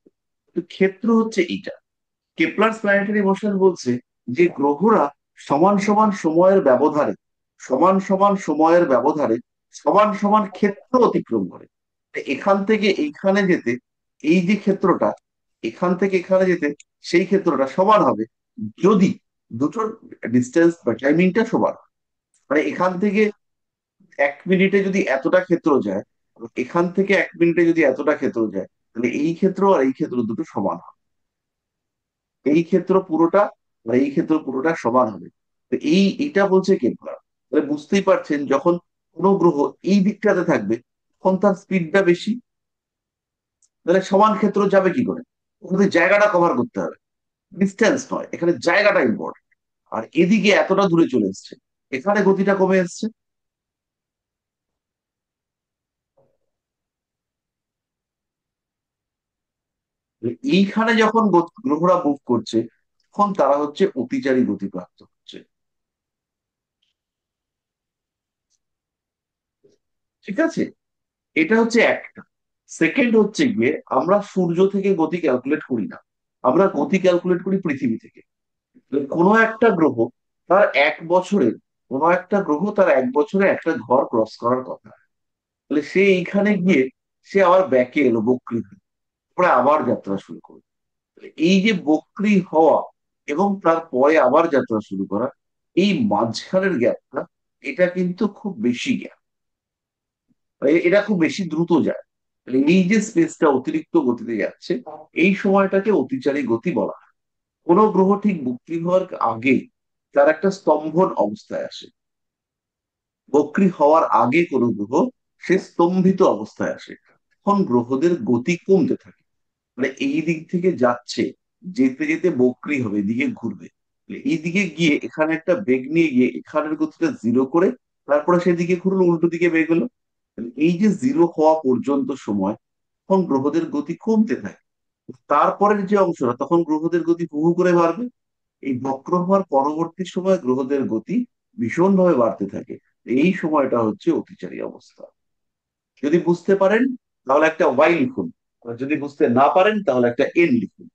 কিন্তু ক্ষেত্র হচ্ছে এইটা। কেপলার্স প্ল্যানেটারি মোশন বলছে যে গ্রহরা সমান সমান সময়ের ব্যবধানে, সমান সমান সময়ের ব্যবধানে সমান সমান ক্ষেত্র অতিক্রম করে। এখান থেকে এইখানে যেতে এই যে ক্ষেত্রটা, এখান থেকে এখানে যেতে সেই ক্ষেত্রটা সমান হবে যদি দুটোর ডিস্টেন্স বা টাইমিংটা সমান হয়। মানে এখান থেকে 1 মিনিটে যদি এতটা ক্ষেত্র যায়, এখান থেকে 1 মিনিটে যদি এতটা ক্ষেত্র যায়, তাহলে এই ক্ষেত্র আর এই ক্ষেত্র দুটো সমান হবে। এই ক্ষেত্র পুরোটা আর এই ক্ষেত্র পুরোটা সমান হবে। তো এইটা বলছে কেপলার। তাহলে বুঝতেই পারছেন, যখন কোনো গ্রহ এই দিকটাতে থাকবে তখন তার স্পিডটা বেশি, তাহলে সমান ক্ষেত্র যাবে কি করে? ওখানে জায়গাটা কভার করতে হবে, ডিস্টেন্স নয়, এখানে জায়গাটা ইম্পর্টেন্ট। আর এদিকে এতটা দূরে চলে এসছে, এখানে গতিটা কমে এসছে। এইখানে যখন গ্রহরা মুভ করছে তখন তারা হচ্ছে অতিচারী গতিপ্রাপ্ত হচ্ছে। ঠিক আছে, এটা হচ্ছে একটা। সেকেন্ড হচ্ছে গিয়ে আমরা সূর্য থেকে গতি ক্যালকুলেট করি না, আমরা গতি ক্যালকুলেট করি পৃথিবী থেকে। কোনো একটা গ্রহ তার এক বছরে কোনো একটা গ্রহ তার এক বছরে একটা ঘর ক্রস করার কথা, তাহলে সে এইখানে গিয়ে সে আবার ব্যাকে এলো বক্রী হয়ে, তারপরে আবার যাত্রা শুরু করলো। এই যে বক্রী হওয়া এবং তারপরে আবার যাত্রা শুরু করা, এই মাঝখানের গ্যাপটা, এটা কিন্তু খুব বেশি গ্যাপ, এটা খুব বেশি দ্রুত যায়। তাহলে এই যে স্পেসটা অতিরিক্ত গতিতে যাচ্ছে, এই সময়টাকে অতিচারী গতি বলা হয়। কোনো গ্রহ ঠিক বক্রী হওয়ার আগে তার একটা স্তম্ভন অবস্থায় আসে, বক্রী হওয়ার আগে কোনো গ্রহ সে স্তম্ভিত অবস্থায় আসে, তখন গ্রহদের গতি কমতে থাকে। মানে এই দিক থেকে যাচ্ছে, যেতে যেতে বক্রী হবে, এদিকে ঘুরবে, এই দিকে গিয়ে এখানে একটা বেগ নিয়ে গিয়ে এখানের গতিটা জিরো করে তারপরে সেদিকে ঘুরলো, উল্টো দিকে বেগ হলো। এই যে জিরো হওয়া পর্যন্ত সময়, তখন গ্রহদের গতি কমতে থাকে। তারপরের যে অংশটা, তখন গ্রহদের গতি হু হু করে বাড়বে। এই বক্র হওয়ার পরবর্তী সময় গ্রহদের গতি ভীষণভাবে বাড়তে থাকে। এই সময়টা হচ্ছে অতিচারী অবস্থা। যদি বুঝতে পারেন তাহলে একটা ওয়াই লিখুন, আর যদি বুঝতে না পারেন তাহলে একটা এন লিখুন।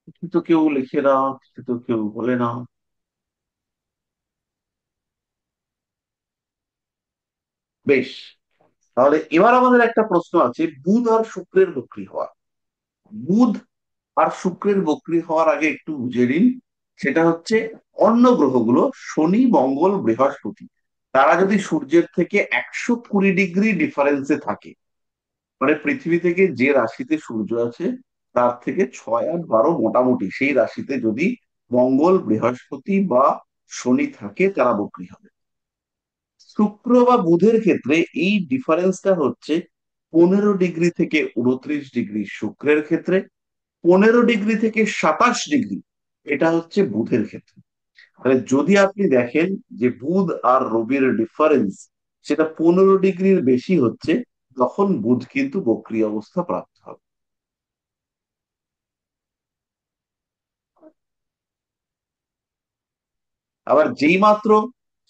কিছু তো কেউ লিখে না, কিছু তো কেউ বলে না। বেশ, তাহলে এবার আমাদের একটা প্রশ্ন আছে, বুধ আর শুক্রের বক্রী হওয়া। বুধ আর শুক্রের বক্রী হওয়ার আগে একটু বুঝে নিন, সেটা হচ্ছে অন্য গ্রহগুলো শনি মঙ্গল বৃহস্পতি, তারা যদি সূর্যের থেকে 120 ডিগ্রি ডিফারেন্সে থাকে, মানে পৃথিবী থেকে যে রাশিতে সূর্য আছে তার থেকে 6, 8, 12 মোটামুটি সেই রাশিতে যদি মঙ্গল বৃহস্পতি বা শনি থাকে, তারা বক্রী হবে। শুক্র বা বুধের ক্ষেত্রে এই ডিফারেন্সটা হচ্ছে 15 ডিগ্রি থেকে 29 ডিগ্রি শুক্রের ক্ষেত্রে, 15 ডিগ্রি থেকে 27 ডিগ্রি এটা হচ্ছে বুধের ক্ষেত্রে। তাহলে যদি আপনি দেখেন যে বুধ আর রবির ডিফারেন্স সেটা 15 ডিগ্রির বেশি হচ্ছে, তখন বুধ কিন্তু বক্রী অবস্থা প্রাপ্ত হবে। আবার যেই মাত্র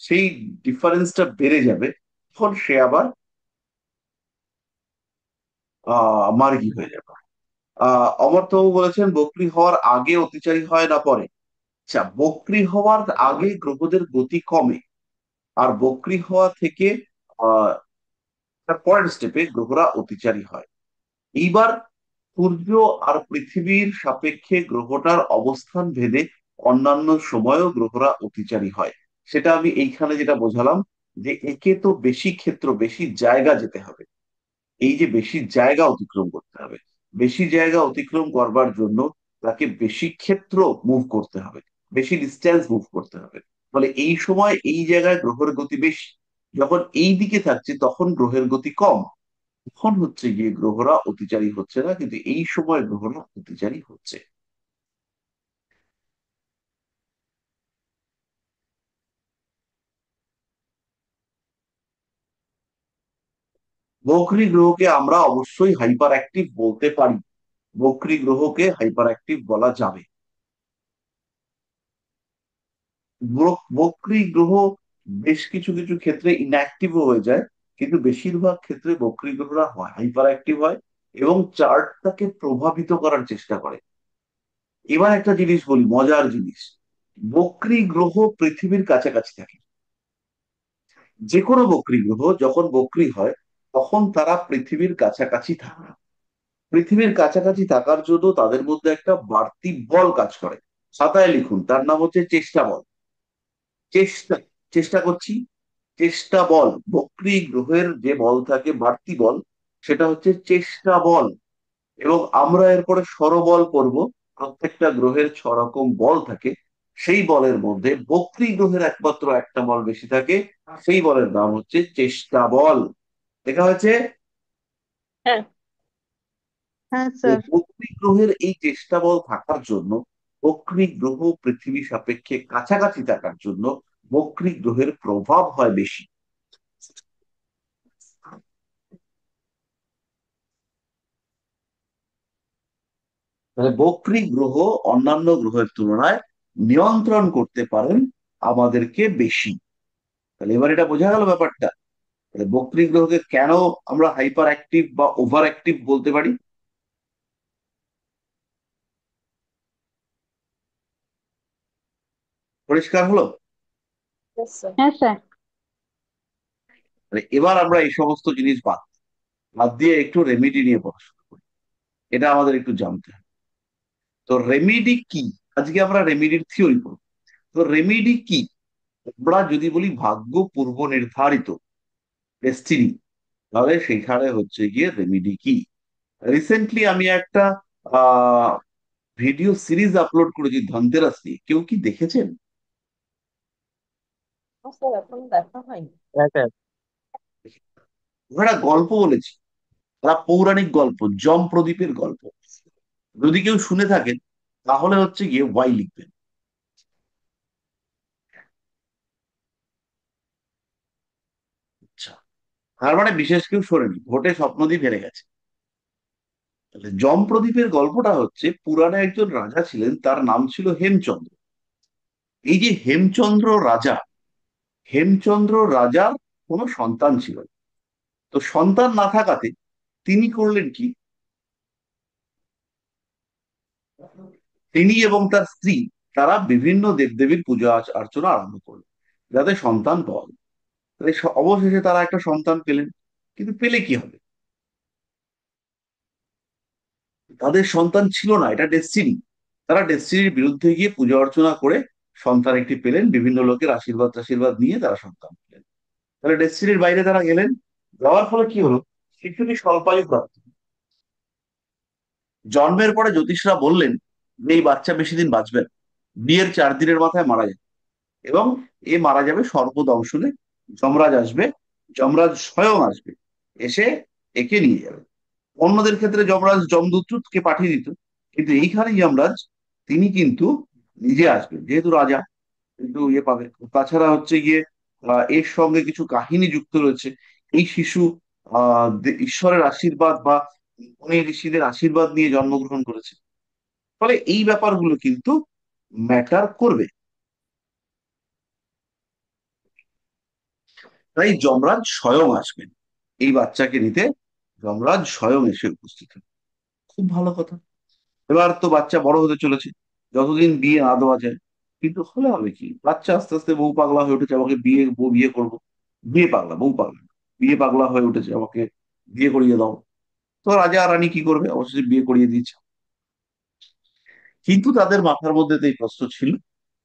সেই ডিফারেন্সটা বেড়ে যাবে, তখন সে আবার মার্গী হয়ে যাবে। অমর্ত্যবাবু বলেছেন বক্রী হওয়ার আগে অতিচারী হয় না পরে। আচ্ছা, বক্রী হওয়ার আগে গ্রহদের গতি কমে, আর বক্রী হওয়া থেকে আহ তার পরের স্টেপে গ্রহরা অতিচারী হয়। এইবার সূর্য আর পৃথিবীর সাপেক্ষে গ্রহটার অবস্থান ভেদে অন্যান্য সময়ও গ্রহরা অতিচারী হয়। সেটা আমি এইখানে যেটা বোঝালাম, যে একে তো বেশি ক্ষেত্র বেশি জায়গা যেতে হবে, এই যে বেশি জায়গা অতিক্রম করতে হবে, বেশি জায়গা অতিক্রম করবার জন্য তাকে বেশি ক্ষেত্র মুভ করতে হবে, বেশি ডিস্টেন্স মুভ করতে হবে। ফলে এই সময় এই জায়গায় গ্রহের গতি বেশি, যখন এই দিকে থাকছে তখন গ্রহের গতি কম, তখন হচ্ছে গিয়ে গ্রহরা অতিচারী হচ্ছে না, কিন্তু এই সময় গ্রহরা অতিচারী হচ্ছে। বকরি গ্রহকে আমরা অবশ্যই হাইপার অ্যাক্টিভ বলতে পারি, বকরি গ্রহকে হাইপার অ্যাক্টিভ বলা যাবে। বকরি গ্রহ বেশ কিছু কিছু ক্ষেত্রে ইনঅ্যাক্টিভও হয়ে যায়, কিন্তু বেশিরভাগ ক্ষেত্রে বকরি গ্রহরা হাইপার অ্যাক্টিভ হয় এবং চার্টটাকে প্রভাবিত করার চেষ্টা করে। এবার একটা জিনিস বলি, মজার জিনিস, বকরি গ্রহ পৃথিবীর কাছাকাছি থাকে, যে কোনো বক্রী গ্রহ যখন বক্রী হয় তখন তারা পৃথিবীর কাছাকাছি থাকে না। পৃথিবীর কাছাকাছি থাকার জন্য তাদের মধ্যে একটা বাড়তি বল কাজ করে। খাতায় লিখুন, তার নাম হচ্ছে চেষ্টা বল। চেষ্টা, চেষ্টা করছি, চেষ্টা বল। বক্রী গ্রহের যে বল থাকে, বাড়তি বল, সেটা হচ্ছে চেষ্টা বল। এবং আমরা এরপরে সরবল করব। প্রত্যেকটা গ্রহের 6 রকম বল থাকে। সেই বলের মধ্যে বক্রী গ্রহের একমাত্র একটা বল বেশি থাকে, সেই বলের নাম হচ্ছে চেষ্টা বল। দেখা হয়েছে?
হ্যাঁ।
হ্যাঁ
এই
স্যার।
বক্রী গ্রহের এই চেষ্টা বল থাকার জন্য, বক্রী গ্রহ পৃথিবী সাপেক্ষে কাছাকাছি থাকার জন্য বক্রী গ্রহের প্রভাব হয় বেশি। তাহলে বক্রী গ্রহ অন্যান্য গ্রহের তুলনায় নিয়ন্ত্রণ করতে পারেন আমাদেরকে বেশি। তাহলে এবার এটা বোঝা গেল ব্যাপারটা। তাহলে বক্রী গ্রহকে কেন আমরা হাইপার অ্যাক্টিভ বা ওভার অ্যাক্টিভ বলতে পারি? পরিষ্কার হলো?
Yes, sir.
হ্যাঁ স্যার।
তাহলে এবার আমরা এই সমস্ত জিনিস বাদ বাদ দিয়ে একটু রেমিডি নিয়ে পড়াশোনা করি। এটা আমাদের একটু জানতে হবে। তো রেমিডি কি? আজকে আমরা রেমিডির থিওরি পড়ব। তো রেমিডি কি? আমরা যদি বলি ভাগ্য পূর্ব নির্ধারিত, ডেস্টিনি, তাহলে সেখানে হচ্ছে গিয়ে রেমিডি কি। রিসেন্টলি আমি একটা আহ ভিডিও সিরিজ আপলোড করেছি ধনতেরাস নিয়ে, কেউ কি দেখেছেন?
স্যার এখনো দেখা হয়নি।
হ্যাঁ স্যার।
ওরা গল্প বলেছি, তারা পৌরাণিক গল্প, যম প্রদীপের গল্প। যদি কেউ শুনে থাকেন তাহলে হচ্ছে গিয়ে ওয়াই লিখবেন। আচ্ছা, তার মানে বিশেষ কেউ শোনেনি, ভোটে স্বপ্নদীপ হেরে গেছে। তাহলে যম প্রদীপের গল্পটা হচ্ছে, পুরাণে একজন রাজা ছিলেন, তার নাম ছিল হেমচন্দ্র। এই যে হেমচন্দ্র রাজা, হেমচন্দ্র রাজার কোনো সন্তান ছিল না। তো সন্তান না থাকাতে তিনি করলেন কি, তিনি এবং তার স্ত্রী, তারা বিভিন্ন দেবদেবীর পূজা অর্চনা আরম্ভ করলেন যাতে সন্তান পাওয়া যায়। তাহলে অবশেষে তারা একটা সন্তান পেলেন। কিন্তু পেলে কি হবে? তাদের সন্তান ছিল না, এটা ডেস্টিনি। তারা ডেস্টিনির বিরুদ্ধে গিয়ে পূজা অর্চনা করে সন্তান একটি পেলেন, বিভিন্ন লোকের আশীর্বাদ আশীর্বাদ নিয়ে তারা সন্তান পেলেন। তাহলে ডেস্টিনির বাইরে তারা গেলেন। যাওয়ার ফলে কি হলো? শিশুটি স্বল্পায়ু প্রাপ্ত। জন্মের পরে জ্যোতিষরা বললেন যে এই বাচ্চা বেশি দিন বাঁচবে না। বিয়ের 4 দিনের মাথায় মারা যাবে। এবং এ মারা যাবে সর্পদংশনে। যমরাজ আসবে, যমরাজ স্বয়ং আসবে, এসে একে নিয়ে যাবে। অন্যদের ক্ষেত্রে যমরাজ যমদূতকে পাঠিয়ে দিত, কিন্তু এইখানে যমরাজ তিনি কিন্তু নিজে আসবেন, যেহেতু রাজা কিন্তু ইয়ে পাবে। তাছাড়া হচ্ছে গিয়ে এর সঙ্গে কিছু কাহিনী যুক্ত রয়েছে। এই শিশু ঈশ্বরের আশীর্বাদ বা মুনি ঋষিদের আশীর্বাদ নিয়ে জন্মগ্রহণ করেছে। ফলে এই ব্যাপারগুলো কিন্তু ম্যাটার করবে। তাই যমরাজ স্বয়ং আসবেন এই বাচ্চাকে নিতে। যমরাজ স্বয়ং এসে উপস্থিত হবে। খুব ভালো কথা। এবার তো বাচ্চা বড় হতে চলেছে, যতদিন বিয়ে না দেওয়া যায়। কিন্তু হলে হবে কি, বাচ্চা আস্তে আস্তে বউ পাগলা হয়ে উঠেছে, আমাকে বিয়ে, বউ বিয়ে করবো। বিয়ে পাগলা, বউ পাগলা না। বিয়ে পাগলা হয়ে উঠেছে, আমাকে বিয়ে করিয়ে দাও। তো রাজা আর রানী কি করবে? অবশ্যই বিয়ে করিয়ে দিয়েছে। কিন্তু তাদের মাথার মধ্যে তো এই প্রশ্ন ছিল,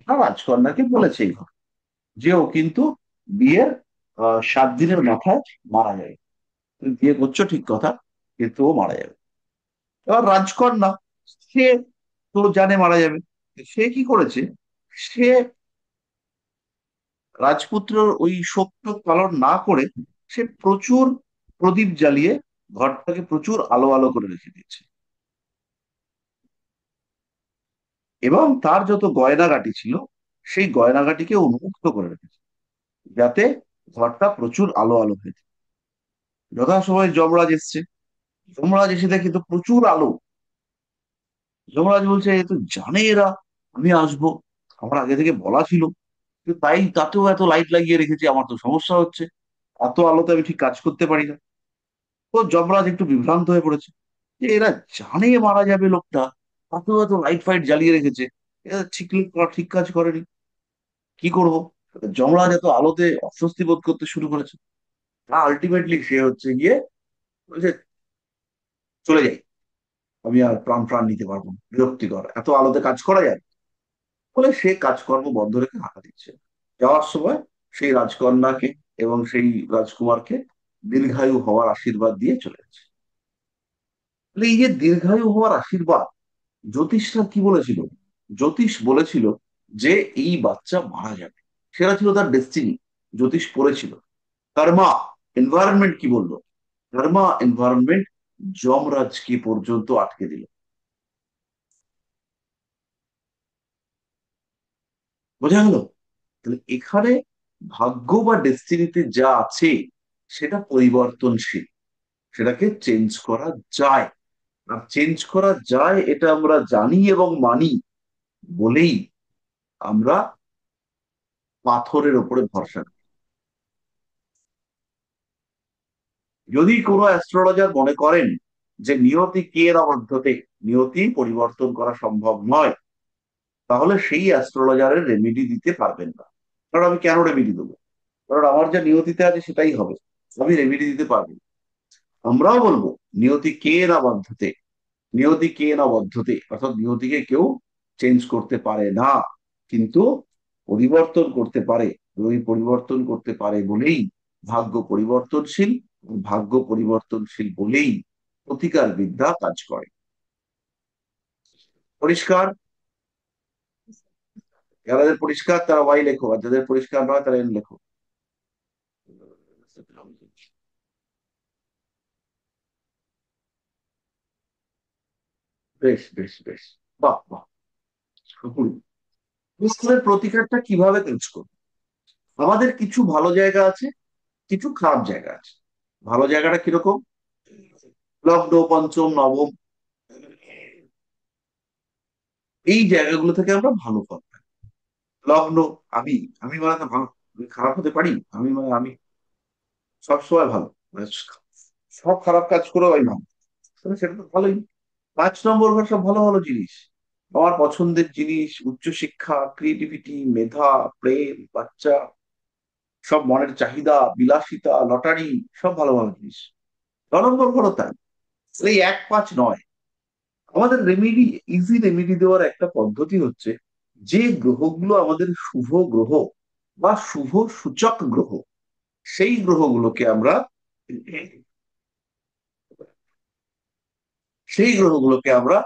আর রাজকন্যাকে বলেছে এই ঘটনা, যে ও কিন্তু বিয়ের 7 দিনের মাথায় মারা যাবে। তুমি বিয়ে করছো ঠিক কথা, কিন্তু ও মারা যাবে। এবার রাজকন্যা, সে তো জানে মারা যাবে। সে কি করেছে? সে রাজপুত্রর ওই শোক টোক পালন না করে সে প্রচুর প্রদীপ জ্বালিয়ে ঘরটাকে প্রচুর আলো আলো করে রেখে দিয়েছে। এবং তার যত গয়নাগাটি ছিল সেই গয়নাগাটিকে উন্মুক্ত করে রেখেছে, যাতে ঘরটা প্রচুর আলো আলো হয়ে যায়। যথাসময়ে যমরাজ এসছে। যমরাজ এসে দেখে তো প্রচুর আলো। যমরাজ বলছে, এ তো জানে এরা আমি আসবো, আমার আগে থেকে বলা ছিল, কিন্তু তাই তাতেও এত লাইট লাগিয়ে রেখেছি, আমার তো সমস্যা হচ্ছে, এত আলোতে আমি ঠিক কাজ করতে পারি না। তো যমরাজ একটু বিভ্রান্ত হয়ে পড়েছে যে এরা জানে মারা যাবে লোকটা, তাতেও এত লাইট ফাইট জ্বালিয়ে রেখেছে, এরা ঠিক ঠিক কাজ করেনি, কি করব? যমরাজ এত আলোতে অস্বস্তি বোধ করতে শুরু করেছে, আলটিমেটলি সে হচ্ছে গিয়ে বলছে চলে যাই, আমি আর প্রাণ প্রাণ নিতে পারবো না, বিরক্তিকর, এত আলোতে কাজ করা যায়। ফলে সে কাজকর্ম বন্ধ রেখে হাঁটা দিচ্ছে। যাওয়ার সময় সেই রাজকন্যাকে এবং সেই রাজকুমারকে দীর্ঘায়ু হওয়ার আশীর্বাদ দিয়ে চলে গেছে। তাহলে এই যে দীর্ঘায়ু হওয়ার আশীর্বাদ, জ্যোতিষরা কি বলেছিল? জ্যোতিষ বলেছিল যে এই বাচ্চা মারা যাবে, সেটা ছিল তার ডেস্টিনি। জ্যোতিষ পড়েছিল। কর্মা এনভায়রনমেন্ট কি বললো? কর্মা এনভায়রনমেন্ট যমরাজকে পর্যন্ত আটকে দিল। বোঝা গেল? তাহলে এখানে ভাগ্য বা ডেস্টিনিতে যা আছে সেটা পরিবর্তনশীল, সেটাকে চেঞ্জ করা যায়। আর চেঞ্জ করা যায় এটা আমরা জানি এবং মানি বলেই আমরা পাথরের ওপরে ভরসা করি। যদি কোনো অ্যাস্ট্রোলজার মনে করেন যে নিয়তি কে এর মধ্যতে নিয়তি পরিবর্তন করা সম্ভব নয়, তাহলে সেই অ্যাস্ট্রোলজারের রেমেডি দিতে পারবেন না। কারণ আমি কেন রেমেডি দেবো? কারণ আমার যা নিয়তিতে আছে সেটাই হবে, আমি রেমেডি দিতে পারবো না। আমরাও বলবো নিয়তি কে না বাধ্যতে, নিয়তি কে না বদ্ধতে, অর্থাৎ নিয়তিকে কেউ চেঞ্জ করতে পারে না, কিন্তু পরিবর্তন করতে পারে। ওই পরিবর্তন করতে পারে বলেই ভাগ্য পরিবর্তনশীল, ভাগ্য পরিবর্তনশীল বলেই প্রতিকার বিদ্যা কাজ করে। পরিষ্কার? যাদের পরিষ্কার তারা ওয়াই লেখো, আর যাদের পরিষ্কার নয় তারা এন লেখো। বেশ বেশ বেশ, বাহ বাহ। স্কুলের প্রতিকারটা কিভাবে কাজ করবে? আমাদের কিছু ভালো জায়গা আছে, কিছু খারাপ জায়গা আছে। ভালো জায়গাটা কিরকম? লগ্ন, পঞ্চম, নবম, এই জায়গাগুলো থেকে আমরা ভালো ফল পাই। লগ্ন, আমি আমি মানে তো ভালো, আমি খারাপ হতে পারি? আমি মানে আমি সবসময় ভালো, মানে সব খারাপ কাজ করেও আমি ভালো, তাহলে সেটা তো ভালোই। 5 নম্বর ঘর সব ভালো ভালো জিনিস, আমার পছন্দের জিনিস, উচ্চশিক্ষা, ক্রিয়েটিভিটি, মেধা, প্রেম, বাচ্চা, সব মনের চাহিদা, বিলাসিতা, লটারি, সব ভালো ভালো জিনিস। 9 নম্বর ঘরও তাই। এই 1, 5 নয়। আমাদের রেমেডি, ইজি রেমেডি দেওয়ার একটা পদ্ধতি হচ্ছে, যে গ্রহগুলো আমাদের শুভ গ্রহ বা শুভ সূচক গ্রহ, সেই গ্রহগুলোকে আমরা সেই গ্রহগুলোকে আমরা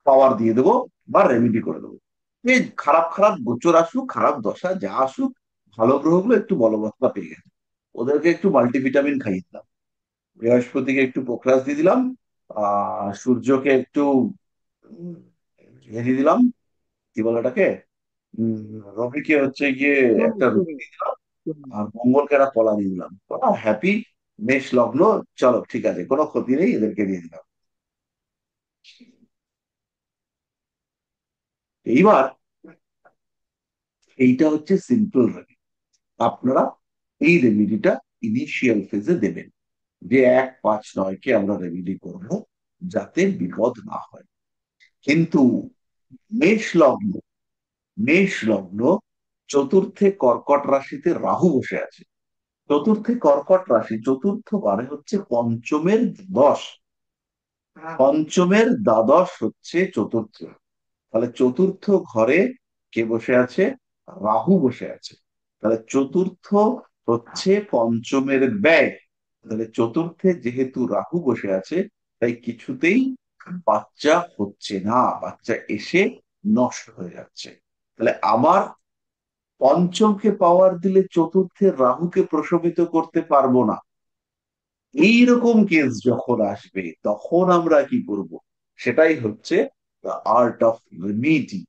পাওয়ার দিয়ে দেবো বা রেমেডি করে দেবো। এই খারাপ খারাপ গোচর আসুক, খারাপ দশা যা আসুক, ভালো গ্রহগুলো একটু বলবৎটা পেয়ে গেছে, ওদেরকে একটু মাল্টিভিটামিন খাইয়ে দিলাম, বৃহস্পতিকে একটু পোখরাজ দিয়ে দিলাম, সূর্যকে একটু দিয়ে দিলাম, কি বলে ওটাকে, রবিকে হচ্ছে গিয়ে একটা রুটি দিয়ে দিলাম, আর মঙ্গলকে একটা কলা দিয়ে দিলাম, হ্যাপি। মেষ লগ্ন, চলো ঠিক আছে, কোনো ক্ষতি নেই, এদেরকে দিয়ে দিলাম। এইবার এইটা হচ্ছে সিম্পল রেমেডি। আপনারা এই রেমেডিটা ইনিশিয়াল ফেজে দেবেন, যে 1, 5, 9 কে আমরা রেমেডি করবো যাতে বিপদ না হয়। কিন্তু মেষ লগ্ন, মেষ লগ্ন, চতুর্থে কর্কট রাশিতে রাহু বসে আছে। চতুর্থে কর্কট রাশি, চতুর্থ মানে হচ্ছে পঞ্চমের দশ, পঞ্চমের দ্বাদশ হচ্ছে চতুর্থ। তাহলে চতুর্থ ঘরে কে বসে আছে? রাহু বসে আছে। তাহলে চতুর্থ হচ্ছে পঞ্চমের ব্যয়। তাহলে চতুর্থে যেহেতু রাহু বসে আছে, তাই কিছুতেই বাচ্চা হচ্ছে না, বাচ্চা এসে নষ্ট হয়ে যাচ্ছে। তাহলে আমার পঞ্চমকে পাওয়ার দিলে চতুর্থের রাহুকে প্রশমিত করতে পারবো না। এইরকম কেস যখন আসবে তখন আমরা কি করব? সেটাই হচ্ছে আর্ট অফ রেমিডি।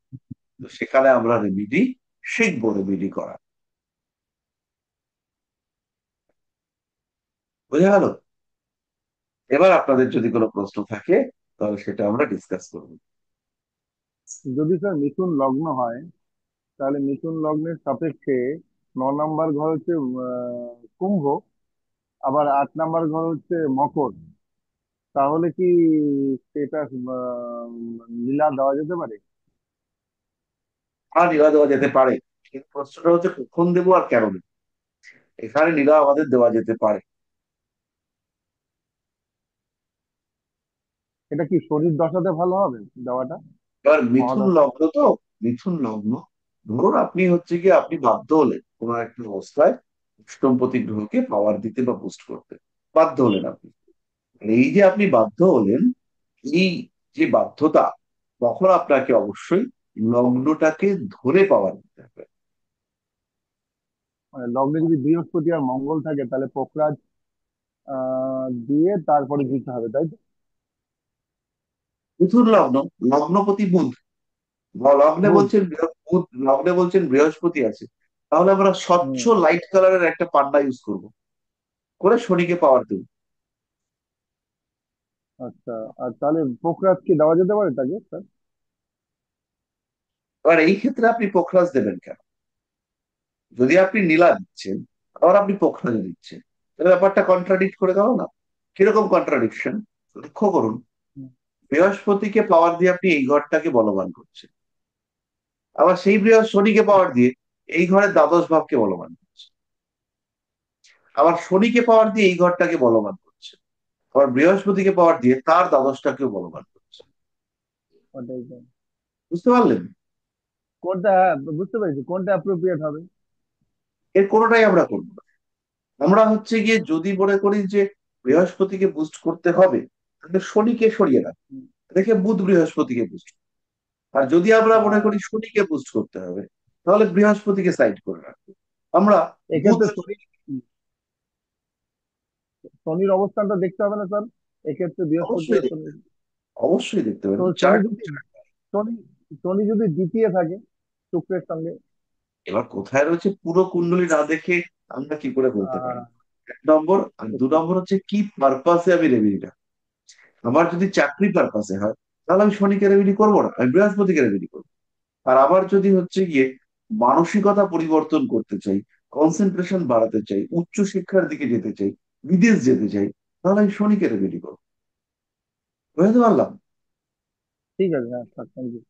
তো সেখানে আমরা রেমিডি শিখবো, রেমিডি করা। বোঝা গেল? এবার আপনাদের যদি কোনো প্রশ্ন থাকে তাহলে সেটা আমরা ডিসকাস করবো।
যদি স্যার মিথুন লগ্ন হয়, তাহলে মিথুন লগ্নের সাপেক্ষে 9 নম্বর ঘর হচ্ছে কুম্ভ, আবার 8 নম্বর ঘর হচ্ছে মকর। তাহলে কি সেটা লীলা দেওয়া যেতে পারে?
আর দেওয়া দেওয়া যেতে পারে, এই প্রশ্নটা হচ্ছে কখন দেবো আর কেন দেবো। এখানে নীলা আমাদের দেওয়া যেতে পারে।
এটা কি শরীর দশাতে ভালো হবে দেওয়াটা?
এবার মিথুন
মহাদশা?
লগ্ন তো, মিথুন লগ্ন, ধরুন আপনি হচ্ছে কি আপনি বাধ্য হলেন কোনো একটা অবস্থায় অষ্টমপতি গ্রহকে পাওয়ার দিতে বা বুস্ট করতে, বাধ্য হলেন আপনি। এই যে আপনি বাধ্য হলেন, এই যে বাধ্যতা, তখন আপনাকে অবশ্যই লগ্নটাকে ধরে পাওয়ার দিতে হবে।
মানে লগ্নে যদি বৃহস্পতি আর মঙ্গল থাকে তাহলে পোখরাজ দিয়ে তারপরে দিতে হবে, তাই তো?
মিথুন লগ্ন, লগ্নপতি বুধ, বা লগ্নে
বুধ।
বলছেন বুধ, লগ্নে বলছেন বৃহস্পতি আছে, তাহলে আমরা স্বচ্ছ
হুম।
লাইট কালারের একটা পান্ডা ইউজ করব, করে শনিকে পাওয়ার দেবো।
আচ্ছা। আর তাহলে পোখরাজ কি দেওয়া যেতে পারে তাকে, স্যার?
এবার এই ক্ষেত্রে আপনি পোখরাজ দেবেন কেন? যদি আপনি নীলা দিচ্ছেন, আবার আপনি পোখরাজ দিচ্ছেন, তাহলে ব্যাপারটা কন্ট্রাডিক্ট করে গেল না? কিরকম কন্ট্রাডিকশন? লক্ষ্য করুন, বৃহস্পতিকে পাওয়ার দিয়ে আপনি এই ঘরটাকে বলবান করছেন, আবার সেই শনিকে পাওয়ার দিয়ে এই ঘরের দ্বাদশ ভাবকে বলবান করছে, আবার শনিকে পাওয়ার দিয়ে এই ঘরটাকে বলবান করছে, আবার বৃহস্পতিকে পাওয়ার দিয়ে তার দ্বাদশটাকেও বলবান করছে।
ওটাই তো।
বুঝতে পারলেন?
কোনটা, হ্যাঁ, বুঝতে পেরেছি কোনটা অ্যাপ্রোপ্রিয়েট হবে।
এর কোনোটাই আমরা করবো না। আমরা হচ্ছে গিয়ে যদি মনে করি যে বৃহস্পতিকে বুস্ট করতে হবে, তাহলে শনিকে সরিয়ে রাখ,
হুম।
রেখে বুধ বৃহস্পতিকে বুস্ট। আর যদি আমরা মনে
আহ,
করি শনিকে বুস্ট করতে হবে, তাহলে বৃহস্পতিকে সাইড করে রাখবো আমরা। বুধ,
এক্ষেত্রে শনির অবস্থানটা দেখতে হবে না স্যার? এক্ষেত্রে বৃহস্পতি
অবশ্যই
আর শনি।
দেখতে হবে, অবশ্যই দেখতে
তো
পারেন
শনি
চার্ট।
যদি শনি শনি যদি দ্বিতীয় থাকে শুক্রের সঙ্গে।
এবার কোথায় রয়েছে পুরো কুণ্ডলী না দেখে আমরা কি করে বলতে
আহ
পারি? এক নম্বর। আর দু নম্বর হচ্ছে কি পারপাসে আমি রেমেডিটা, আমার যদি চাকরি পারপাসে হয়, তাহলে আমি শনিকে রেমেডি করবো না, আমি বৃহস্পতিকে রেমেডি করবো। আর আবার যদি হচ্ছে গিয়ে মানসিকতা পরিবর্তন করতে চাই, কনসেন্ট্রেশন বাড়াতে চাই, উচ্চ শিক্ষার দিকে যেতে চাই, বিদেশ যেতে চাই, তাহলে আমি শনিকে রেমেডি করবো। বুঝতে পারলাম?
ঠিক আছে, হ্যাঁ স্যার, থ্যাংক ইউ।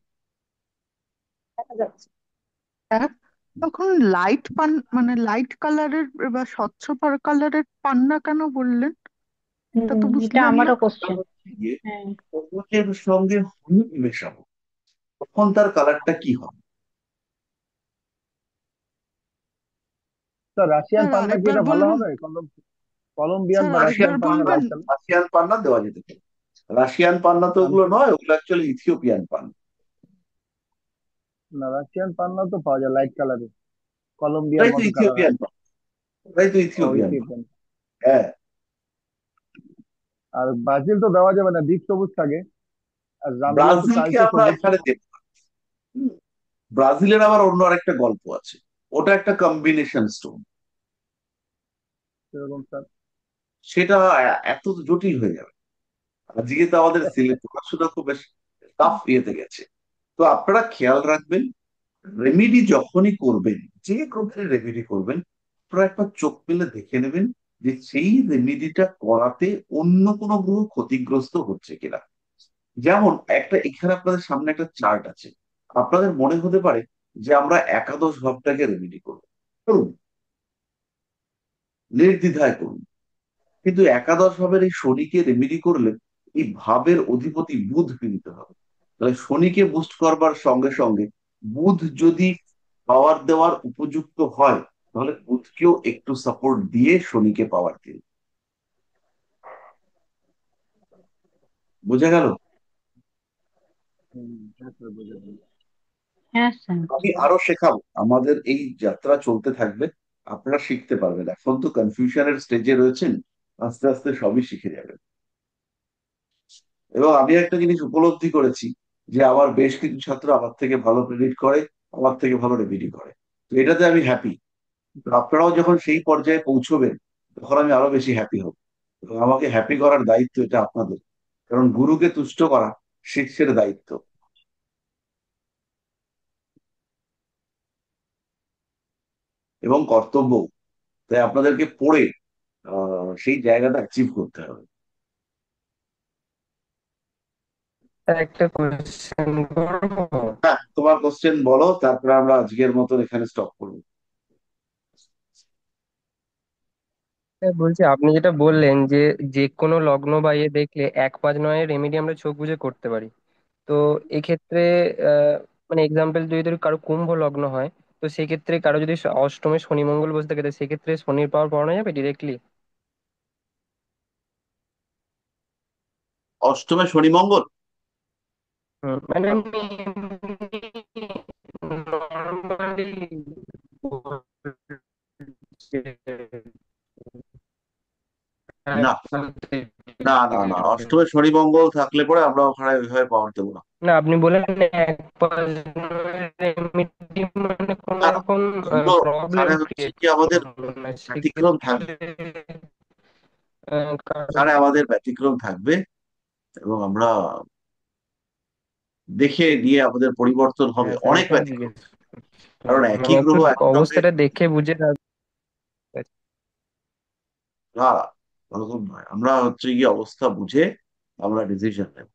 দেখা যাচ্ছে।
হ্যাঁ, তখন লাইট মানে লাইট কালারের বা স্বচ্ছ কালারের পান্না কেন বললেন? এটা তো
এটা
বুঝলাম না।
আমারও
তা
কোশ্চেন।
হচ্ছে গিয়ে
হ্যাঁ।
সবুজের সঙ্গে হলুদ মেশাবো, তখন তার কালারটা কি হবে?
স্যার রাশিয়ান
স্যার
পান্না কি
আরেকবার
এটা ভালো
বলবেন,
হবে? কলম্বিয়ান
স্যার
বা
রাশিয়ান
আরেকবার
রাশিয়ান পান্না
পান্না,
বলবেন।
Light colour?
রাশিয়ান পান্না দেওয়া যেতে পারে। রাশিয়ান পান্না তো ওগুলো নয়, ওগুলো অ্যাকচুয়ালি ইথিওপিয়ান পান্না।
না, রাশিয়ান পান্না তো পাওয়া যায় লাইট কালারে, কলম্বিয়ার
ওটাই তো
মতো কালার হয়।
ইথিওপিয়ান পান্না, ওটাই তো
ও
ইথিওপিয়ান পান্না।
ইথিওপিয়ান।
হ্যাঁ।
আর ব্রাজিল তো দেওয়া যাবে না, দ্বীপ সবুজ থাকে। আর জাম্বিয়া তো
ব্রাজিলকে
চাইতো
আমরা
সবুজ।
এখানে দেব। হুম, ব্রাজিলের আবার অন্য আরেকটা গল্প আছে, ওটা একটা কম্বিনেশন স্টোন।
সেরকম স্যার।
সেটা এত জটিল হয়ে যাবে। আজকে তো আমাদের পড়াশোনা খুব বেশ টাফ ইয়েতে গেছে। তো আপনারা খেয়াল রাখবেন, রেমিডি যখনই করবেন, যে গ্রুপের রেমিডি করবেন, আপনারা একবার চোখ মেলে দেখে নেবেন যে সেই রেমিডিটা করাতে অন্য কোনো গ্রহ ক্ষতিগ্রস্ত হচ্ছে কিনা। যেমন একটা এখানে আপনাদের সামনে একটা চার্ট আছে, আপনাদের মনে হতে পারে যে আমরা একাদশ ভাবটাকে রেমিডি করবো, করুন, নির্দ্বিধায় করুন। কিন্তু একাদশ ভাবের এই শনিকে রেমিডি করলে এই ভাবের অধিপতি বুধ পীড়িত হবে। তাহলে শনিকে বুস্ট করবার সঙ্গে সঙ্গে বুধ যদি পাওয়ার দেওয়ার উপযুক্ত হয়, তাহলে বুধকেও একটু সাপোর্ট দিয়ে শনিকে পাওয়ার দিন। বোঝা গেল?
হ্যাঁ স্যার, বুঝে গেলাম।
হ্যাঁ স্যার।
আমি আরো শেখাবো, আমাদের এই যাত্রা চলতে থাকবে, আপনারা শিখতে পারবেন। এখন তো কনফিউশনের স্টেজে রয়েছেন, আস্তে আস্তে সবই শিখে যাবেন। এবং আমি একটা জিনিস উপলব্ধি করেছি যে আমার বেশ কিছু ছাত্র আমার থেকে ভালো প্রেডিক্ট করে, আমার থেকে ভালো রেভিডি করে। তো এটাতে আমি হ্যাপি। আপনারাও যখন সেই পর্যায়ে পৌঁছবেন, তখন আমি আরো বেশি হ্যাপি হব। এবং আমাকে হ্যাপি করার দায়িত্ব এটা আপনাদের, কারণ গুরুকে তুষ্ট করা শিষ্যের দায়িত্ব এবং কর্তব্য। তাই আপনাদেরকে পড়ে সেই জায়গাটা অ্যাচিভ করতে হবে।
একটা কোয়েশ্চেন করবো?
হ্যাঁ, তোমার কোশ্চেন বলো, তারপরে আমরা আজকের মতো এখানে স্টপ করবো।
বলছি আপনি যেটা বললেন যে যে কোনো লগ্ন বা ইয়ে দেখলে 1, 5, 9 রেমেডি আমরা চোখ বুজে করতে পারি। তো এক্ষেত্রে আহ, মানে এক্সাম্পল যদি ধরি কারো কুম্ভ লগ্ন হয়, তো সেক্ষেত্রে কারো যদি অষ্টমে শনি মঙ্গল বসে থাকে, তো সেক্ষেত্রে শনির পাওয়ার পাওয়া যাবে ডিরেক্টলি?
অষ্টমে শনি মঙ্গল?
মানে আমি নর্মালি
না, না, না, না, অষ্টমে শনি মঙ্গল থাকলে পরে আমরা ওখানে ওইভাবে পাওয়ার দেবো না।
না, আপনি বলেন 1, 5, 9 মানে কোনো
না, না,
রকম
ওগুলো
প্রবলেম
ওখানে হচ্ছে
ক্রিয়েট
কি আমাদের
করবে না
ব্যতিক্রম
সেক্ষেত্রে।
থাকবে।
কারণ
ওখানে আমাদের ব্যতিক্রম থাকবে, এবং আমরা দেখে নিয়ে আমাদের পরিবর্তন হবে,
হ্যাঁ স্যার,
অনেক
এটাই
ব্যতিক্রম।
জিজ্ঞেস
কারণ
করছিলাম।
একই
মানে একটু
গ্রহ একই রঙের।
অবস্থাটা দেখে বুঝে
না, ওরকম নয়, আমরা হচ্ছে গিয়ে অবস্থা বুঝে আমরা ডিসিশন নেব।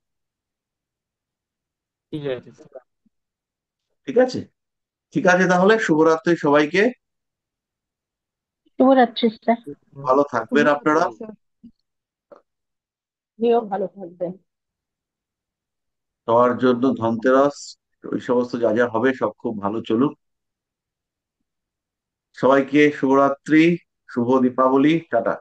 ঠিক আছে স্যার।
ঠিক আছে, ঠিক আছে, তাহলে শুভরাত্রি সবাইকে।
শুভরাত্রি স্যার।
ভালো থাকবেন আপনারা।
শুভরাত্রি স্যার, আপনিও ভালো থাকবেন।
সবার জন্য ধনতেরাস, ওই সমস্ত যা যা হবে সব খুব ভালো চলুক। সবাইকে শুভরাত্রি, শুভ দীপাবলি, টাটা।